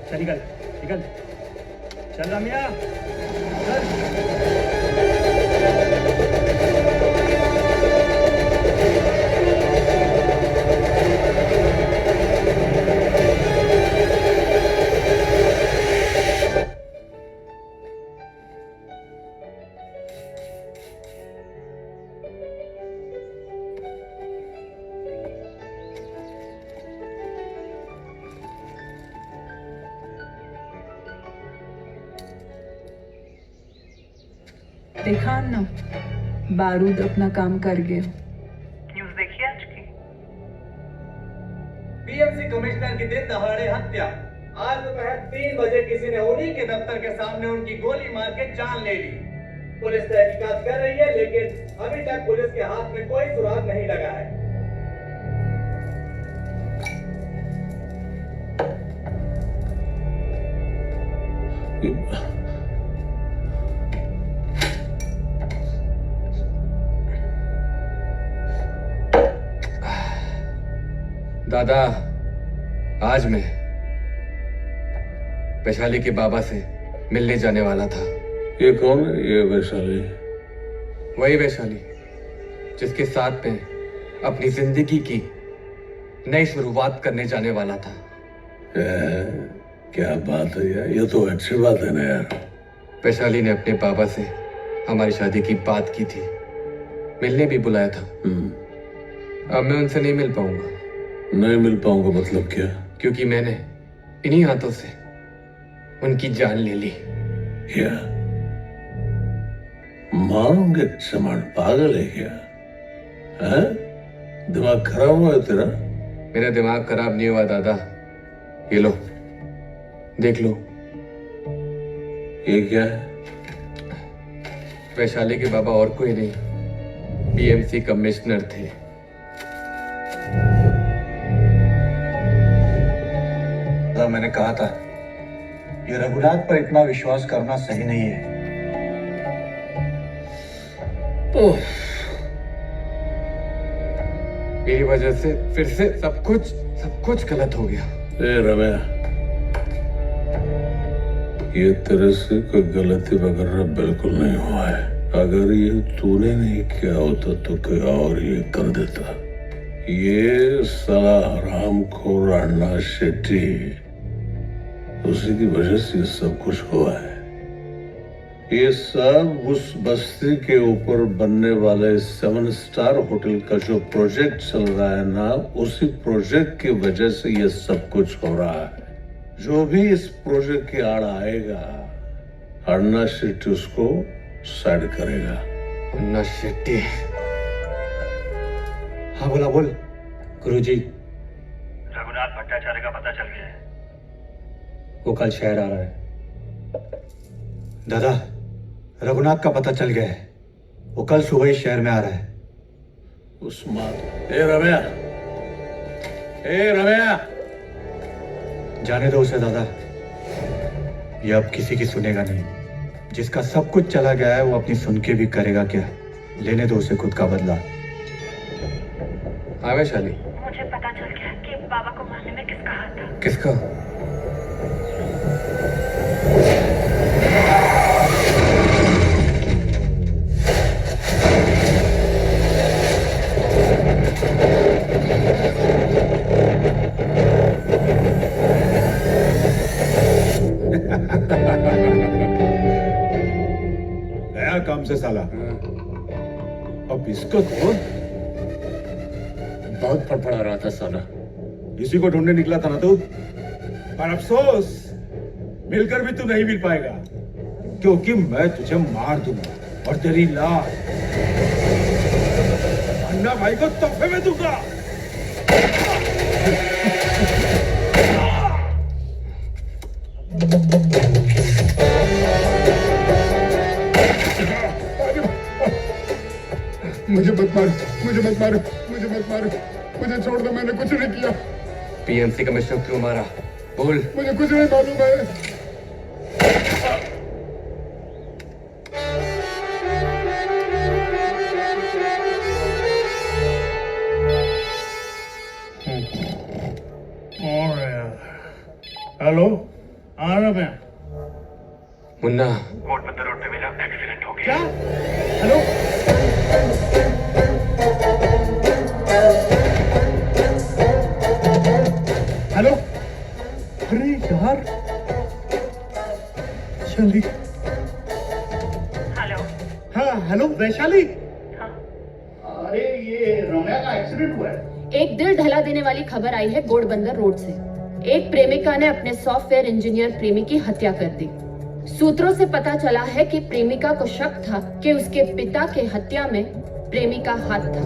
चल निकल निकल। चल रम्या चल। देखा ना, बारूद अपना काम कर गया। न्यूज़ देखी आज की? बीएमसी कमिश्नर की दिन दहाड़े हत्या। आज दोपहर 3 बजे किसी ने उन्हीं के दफ्तर के सामने उनकी गोली मार के जान ले ली। पुलिस तहकीकात कर रही है, लेकिन अभी तक पुलिस के हाथ में कोई सुराग नहीं लगा है। दादा, आज मैं वैशाली के बाबा से मिलने जाने वाला था। ये कौन है ये वैशाली? वही वैशाली जिसके साथ में अपनी जिंदगी की नई शुरुआत करने जाने वाला था। क्या बात है यार, ये तो अच्छी बात है ना यार। वैशाली ने अपने पापा से हमारी शादी की बात की थी, मिलने भी बुलाया था। अब मैं उनसे नहीं मिल पाऊंगा। नहीं मिल पाऊंगा मतलब क्या? क्योंकि मैंने इन्हीं हाथों से उनकी जान ले ली। क्या मारूंगे? चमन पागल है क्या? है? दिमाग खराब हुआ है तेरा? मेरा दिमाग खराब नहीं हुआ दादा, ये लो देख लो। ये क्या है? वैशाली के बाबा और कोई नहीं, बीएमसी कमिश्नर थे। मैंने कहा था ये रघुनाथ पर इतना विश्वास करना सही नहीं है। मेरी वजह से फिर से सब कुछ गलत हो गया। ए रमैया, ये तेरे से कोई गलती वगैरह बिल्कुल नहीं हुआ है। अगर ये तूने नहीं किया होता तो कोई और ये कर देता। ये साला हरामखोर अन्ना शेट्टी, उसी की वजह से सब कुछ हुआ है। ये सब उस बस्ती के ऊपर बनने वाले 7 स्टार होटल का जो प्रोजेक्ट चल रहा है ना, उसी प्रोजेक्ट की वजह से ये सब कुछ हो रहा है। जो भी इस प्रोजेक्ट की आड़ आएगा, अन्ना शेट्टी उसको साइड करेगा। अन्ना शेट्टी? हाँ बोला बोल। गुरुजी, रघुनाथ भट्टाचार्य का पता चल गया है। वो कल शहर आ रहा है। दादा, रघुनाथ का पता चल गया है, वो कल सुबह ही शहर में आ रहा है। ए रमैया, ए रमैया, जाने दो उसे दादा, ये अब किसी की सुनेगा नहीं। जिसका सब कुछ चला गया है वो अपनी सुन के भी करेगा क्या? लेने दो उसे खुद का बदला। हाँ वैशाली, मुझे पता चल गया कि बाबा को मारने में किसका हाथ था। किसका? गया काम से साला। अब इसको तो बहुत फड़फड़ा रहा था साला। इसी को ढूंढने निकला था ना तू, पर अफसोस मिलकर भी तू नहीं मिल पाएगा, क्योंकि मैं तुझे मार दूंगा और तेरी लाश अन्ना भाई को तोहफे में दूंगा। मुझे मत मारो, मुझे मत मारो, मुझे मत मारो, मुझे छोड़ दो, मैंने कुछ नहीं किया। पीएमसी कमिश्नर क्यों मारा? बोल। मुझे कुछ नहीं मालूम है। हेलो, आ रहा मैं। मुन्ना, कोटबंदर रोड पे मेरा एक्सीडेंट हो गया। क्या? हेलो, हेलो, अरे यार, वैशाली। हेलो। हाँ हेलो वैशाली। अरे ये रम्या का एक्सीडेंट हुआ है। एक दिल ढला देने वाली खबर आई है गोडबंदर रोड से। एक प्रेमिका ने अपने सॉफ्टवेयर इंजीनियर प्रेमी की हत्या कर दी। सूत्रों से पता चला है कि प्रेमिका को शक था कि उसके पिता के हत्या में प्रेमी का हाथ था।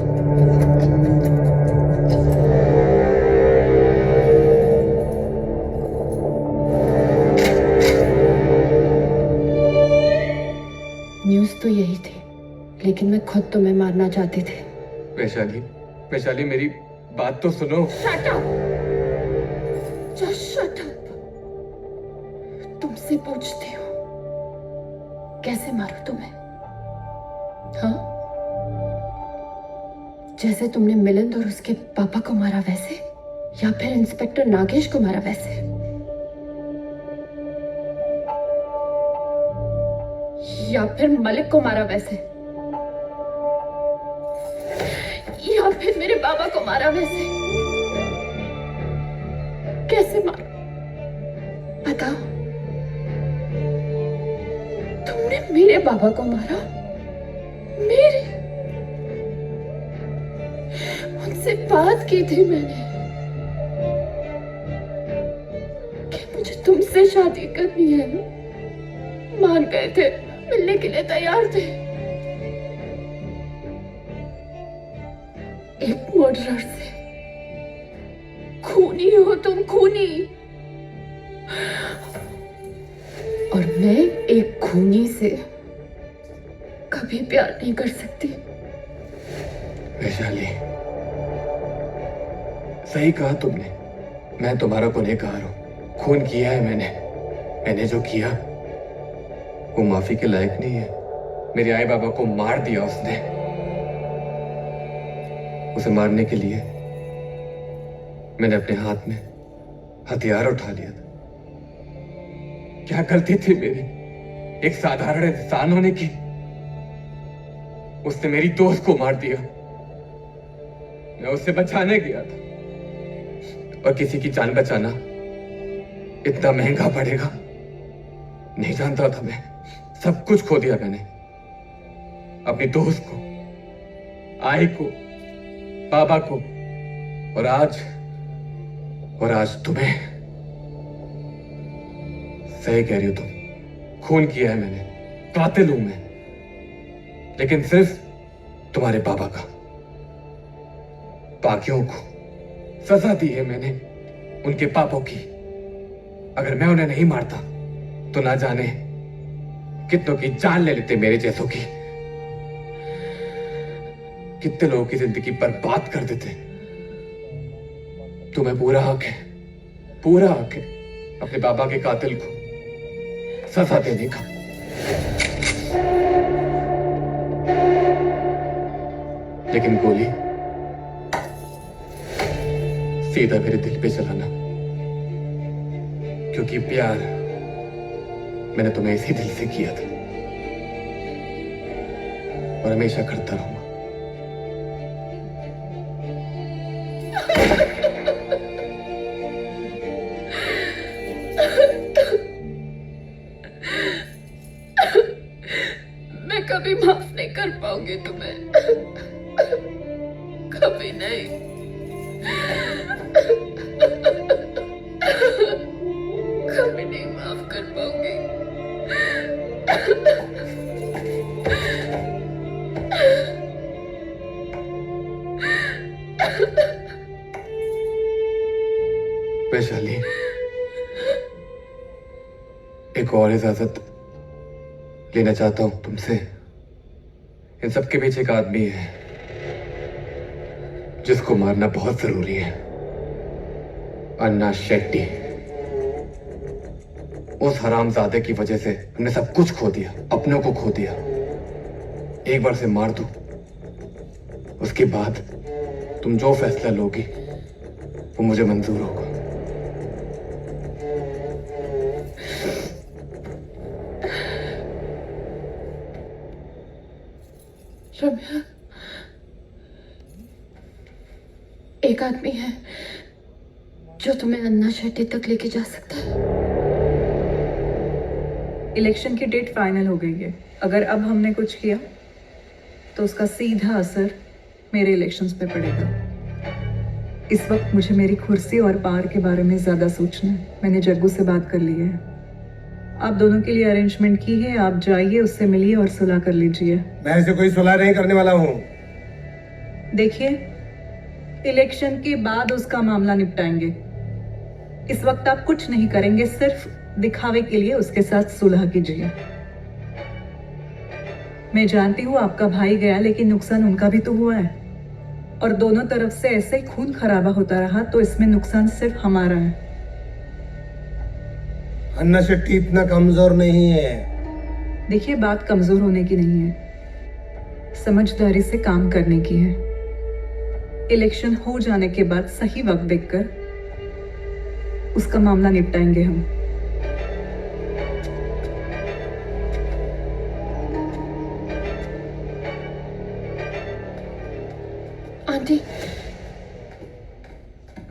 न्यूज़ तो यही थी, लेकिन मैं खुद तुम्हें मारना चाहती थी। वैशाली, वैशाली मेरी बात तो सुनो। Shut up! Just shut up! तुमसे पूछती हूँ, कैसे मारूं तुम्हें? हाँ? जैसे तुमने मिलिंद और उसके पापा को मारा वैसे, या फिर इंस्पेक्टर नागेश को मारा वैसे? या फिर मलिक को मारा वैसे, या फिर मेरे बाबा को मारा वैसे। कैसे मारा बताओ? तुमने मेरे बाबा को मारा, मेरे? उनसे बात की थी मैंने कि मुझे तुमसे शादी करनी है। मान गए थे, मिलने के लिए तैयार थे। एक मर्डरर से। खूनी हो तुम, खूनी। और मैं एक खूनी से कभी प्यार नहीं कर सकती। वैशाली, सही कहा तुमने। मैं तुम्हारा गुनहगार हूं। खून किया है मैंने जो किया वो माफी के लायक नहीं है। मेरे आई बाबा को मार दिया उसने। उसे मारने के लिए मैंने अपने हाथ में हथियार उठा लिया था। क्या गलती थी मेरी एक साधारण इंसान होने की? उसने मेरी दोस्त को मार दिया। मैं उससे बचाने गया था, और किसी की जान बचाना इतना महंगा पड़ेगा नहीं जानता था मैं। सब कुछ खो दिया मैंने, अपनी दोस्त को, आई को, बाबा को, और आज तुम्हें। सही कह रही हो तुम, खून किया है मैंने, कातिल हूं मैं, लेकिन सिर्फ तुम्हारे बाबा का। बाकियों को सजा दी है मैंने उनके पापों की। अगर मैं उन्हें नहीं मारता तो ना जाने कितनों की जान ले लेते मेरे जैसों की। कितने लोगों की जिंदगी बर्बाद कर देते। तुम्हें पूरा हक है अपने बाबा के कातिल को सजा देने का। लेकिन गोली सीधा मेरे दिल पे चलाना, क्योंकि प्यार मैंने तुम्हें इसी दिल से किया था और हमेशा करता रहूंगा। मैं कभी माफ नहीं कर पाऊंगी तुम्हें, कभी नहीं। कभी नहीं माफ कर पाऊंगी। वैशाली, एक और इजाजत लेना चाहता हूं तुमसे। इन सबके पीछे एक आदमी है जिसको मारना बहुत जरूरी है। अन्ना शेट्टी। उस हरामजादे की वजह से हमने सब कुछ खो दिया, अपनों को खो दिया। एक बार से मार दो, उसके बाद तुम जो फैसला लोगी वो मुझे मंजूर होगा। रम्या, एक आदमी है जो तुम्हें अन्ना शेट्टी तक लेके जा सकता है। इलेक्शन की डेट फाइनल हो गई है। अगर अब हमने कुछ किया तो उसका सीधा असर मेरे इलेक्शंस पे पड़ेगा। इस वक्त मुझे मेरी कुर्सी और पार के बारे में ज्यादा सोचना है। मैंने जग्गू से बात कर ली है। आप दोनों के लिए अरेंजमेंट की है। आप जाइए, उससे मिलिए और सुलह कर लीजिए। मैं ऐसे कोई सुलह नहीं करने वाला हूँ। देखिए, इलेक्शन के बाद उसका मामला निपटाएंगे। इस वक्त आप कुछ नहीं करेंगे, सिर्फ दिखावे के लिए उसके साथ सुलह कीजिए। मैं जानती हूँ आपका भाई गया, लेकिन नुकसान उनका भी तो हुआ है, और दोनों तरफ से ऐसे ही खून खराबा होता रहा तो इसमें नुकसान सिर्फ हमारा है। अन्ना शेट्टी इतना कमजोर नहीं है। देखिए, बात कमजोर होने की नहीं है, समझदारी से काम करने की है। इलेक्शन हो जाने के बाद सही वक्त देखकर उसका मामला निपटाएंगे हम।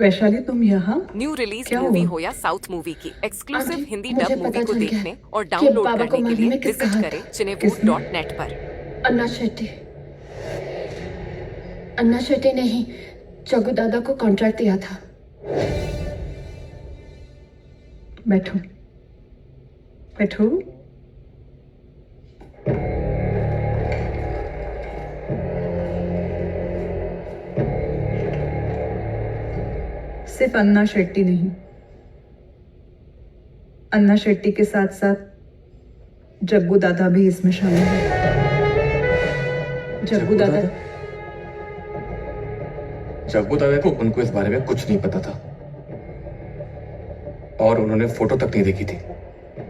वैशाली तुम यहाँ न्यू रिलीज क्या मूवी हुआ? हो या साउथ मूवी की एक्सक्लूसिव आंटी, हिंदी मुझे डब पता मूवी को चल गया देखने और कि डाउनलोड बाबा को करने के मारने लिए में किसका विजिट हाथ करें है? cinevoot.net पर। अन्ना शेट्टी। अन्ना शेट्टी ने ही जग्गू दादा को कॉन्ट्रैक्ट दिया था। बैठो बैठो। सिर्फ अन्ना शेट्टी नहीं, अन्ना शेट्टी के साथ साथ जग्गू दादा भी इसमें शामिल है। जग्गू दादा जग्गू दादा को उनको इस बारे में कुछ नहीं पता था और उन्होंने फोटो तक नहीं देखी थी,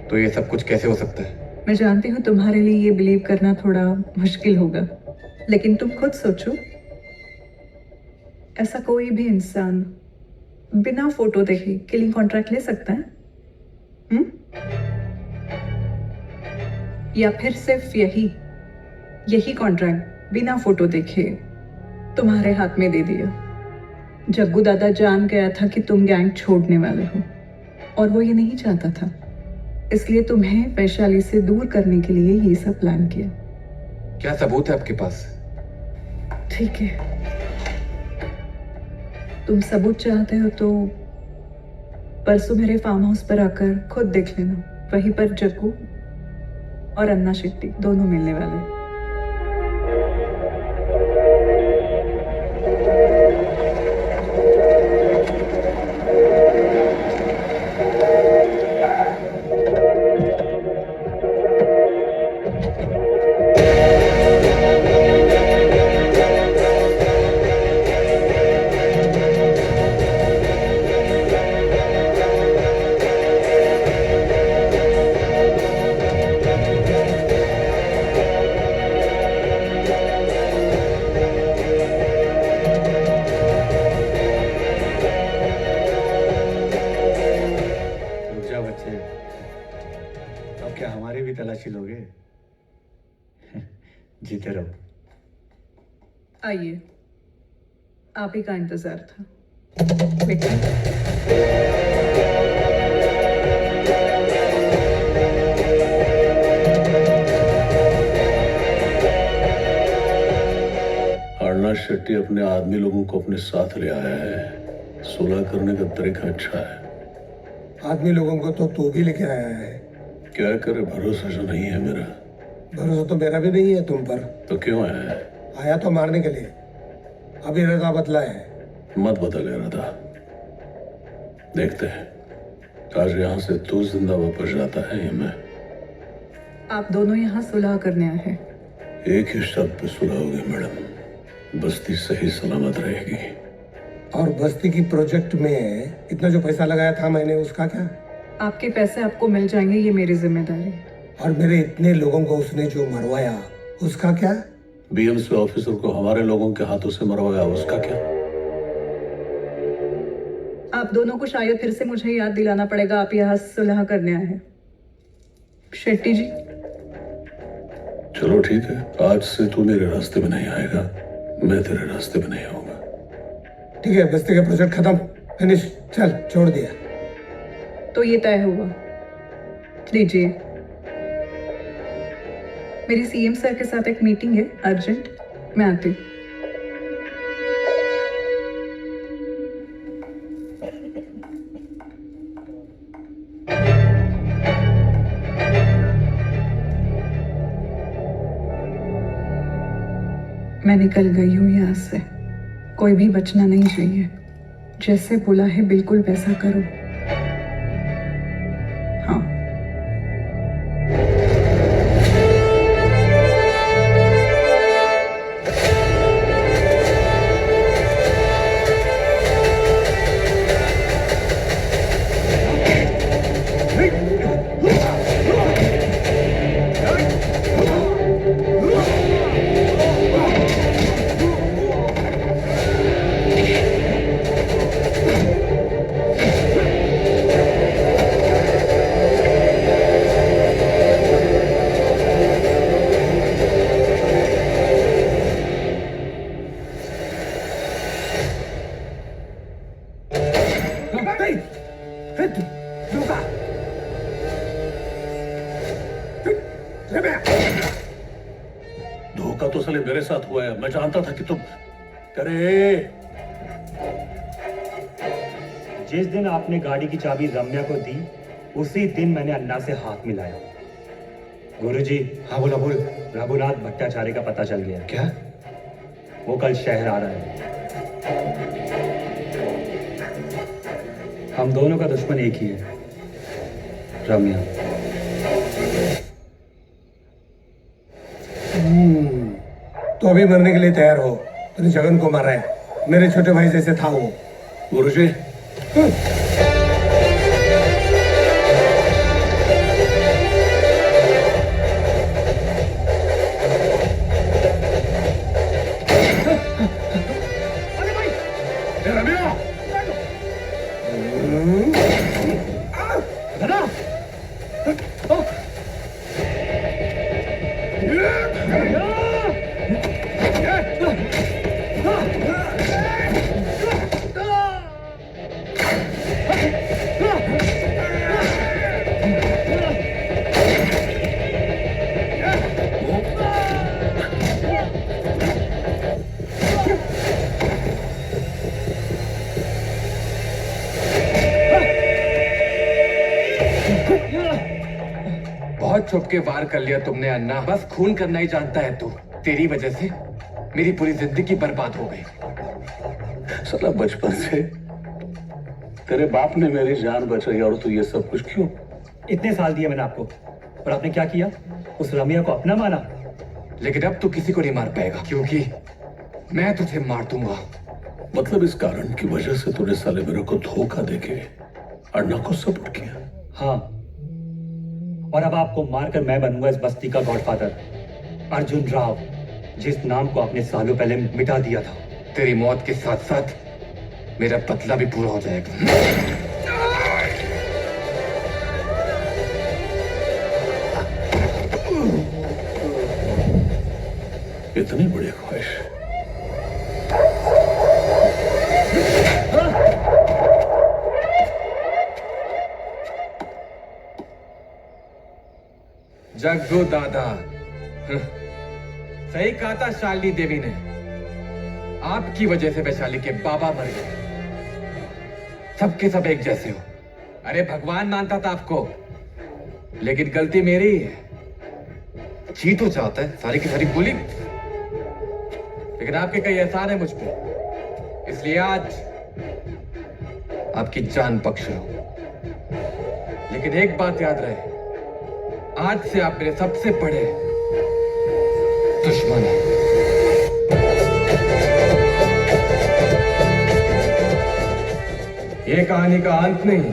तो ये सब कुछ कैसे हो सकता है? मैं जानती हूँ तुम्हारे लिए ये बिलीव करना थोड़ा मुश्किल होगा, लेकिन तुम खुद सोचो, ऐसा कोई भी इंसान बिना फोटो देखे किलिंग कॉन्ट्रैक्ट ले सकता है? या फिर सिर्फ यही कॉन्ट्रैक्ट बिना फोटो देखे तुम्हारे हाथ में दे दिया? जग्गू दादा जान गया था कि तुम गैंग छोड़ने वाले हो और वो ये नहीं चाहता था, इसलिए तुम्हें वैशाली से दूर करने के लिए ये सब प्लान किया। क्या सबूत है आपके पास? ठीक है, तुम सबूत चाहते हो तो परसों मेरे फार्म हाउस पर आकर खुद देख लेना। वहीं पर जग्गू और अन्ना शेट्टी दोनों मिलने वाले हैं। अब क्या हमारी भी तलाशी लोगे? जीते रहो। आइए, आप ही का इंतजार था। बेटा अर्णा शेट्टी अपने आदमी लोगों को अपने साथ ले आया है। सुलह करने का तरीका अच्छा है। आदमी लोगों को तो तू भी लेके आया है। क्या करे, भरोसा जो नहीं है मेरा। भरोसा तो मेरा भी नहीं है तुम पर। तो क्यों आया है? आया तो मारने के लिए, अभी इरादा बदला है। मत बदल इरादा, देखते हैं आज यहाँ से तू जिंदा वापस जाता है या मैं। आप दोनों यहाँ सुलह करने आए हैं। एक ही शर्त पे सुलह होगी मैडम, बस्ती सही सलामत रहेगी। और बस्ती की प्रोजेक्ट में इतना जो पैसा लगाया था मैंने, उसका क्या? आपके पैसे आपको मिल जाएंगे, ये मेरी जिम्मेदारी है। और मेरे इतने लोगों को उसने जो मरवाया, उसका क्या? बीएमसी ऑफिसर को हमारे लोगों के हाथों से मरवाया, उसका क्या? आप दोनों को शायद फिर से मुझे याद दिलाना पड़ेगा, आप यहाँ सुलह करने आए हैं। शेट्टी जी, चलो ठीक है, आज से तू मेरे रास्ते में नहीं आएगा, मैं तेरे रास्ते में नहीं आऊंगा। ठीक है, बस्ती का प्रोजेक्ट खत्म, फिनिश, चल छोड़ दिया। तो ये तय हुआ। लीजिए, मेरी सीएम सर के साथ एक मीटिंग है अर्जेंट, मैं आती हूँ। मैं निकल गई हूँ यहाँ से, कोई भी बचना नहीं चाहिए। जैसे बोला है बिल्कुल वैसा करो। हाँ। धोखा तो साले मेरे साथ हुआ है। मैं जानता था कि तुम करे। जिस दिन आपने गाड़ी की चाबी रम्या को दी उसी दिन मैंने अन्ना से हाथ मिलाया। गुरुजी। हाँ बोला बोल। रघुनाथ भट्टाचार्य का पता चल गया। क्या? वो कल शहर आ रहा है। हम दोनों का दुश्मन एक ही है, रम्या। तो अभी मरने के लिए तैयार हो। तूने जगन को मारा है, मेरे छोटे भाई जैसे था वो। गुरुजी। बहुत छुप के वार कर लिया तुमने अन्ना। बस खून करना ही जानता है तू। तेरी वजह से मेरी पूरी जिंदगी बर्बाद हो गई। साला बचपन से तेरे बाप ने मेरी जान बचाई और तू ये सब कुछ क्यों? इतने साल दिए मैंने आपको और आपने क्या किया? उस रम्या को अपना माना। लेकिन अब तू किसी को नहीं मार पाएगा क्योंकि मैं तुझे मार दूंगा। मतलब इस कारण की वजह से तूने साले मेरे को धोखा देके अन्ना को सपोर्ट किया? हाँ, और अब आपको मारकर मैं बनूंगा इस बस्ती का गॉडफादर, अर्जुन राव, जिस नाम को आपने सालों पहले मिटा दिया था। तेरी मौत के साथ साथ मेरा बदला भी पूरा हो जाएगा। इतनी बड़ी ख्वाहिश। जग्गू दादा, सही कहा था शालिनी देवी ने। आपकी वजह से वैशाली के बाबा मर गए। सबके सब एक जैसे हो। अरे भगवान मानता था आपको, लेकिन गलती मेरी ही है। जी तो चाहता है सारी की सारी गोली, लेकिन आपके कई एहसान है मुझ पे, इसलिए आज आपकी जान बख्श रहा हूं। लेकिन एक बात याद रहे, आज से आप मेरे सबसे बड़े दुश्मन हैं। ये कहानी का अंत नहीं,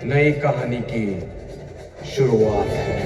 नई कहानी की शुरुआत है।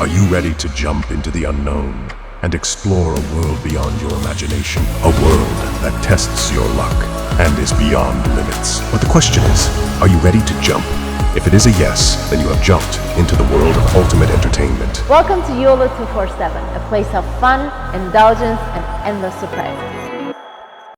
Are you ready to jump into the unknown? and explore a world beyond your imagination. A world that tests your luck and is beyond limits. But the question is, are you ready to jump? If it is a yes, then you have jumped into the world of ultimate entertainment. Welcome to YOLO 247, a place of fun, indulgence, and endless surprises.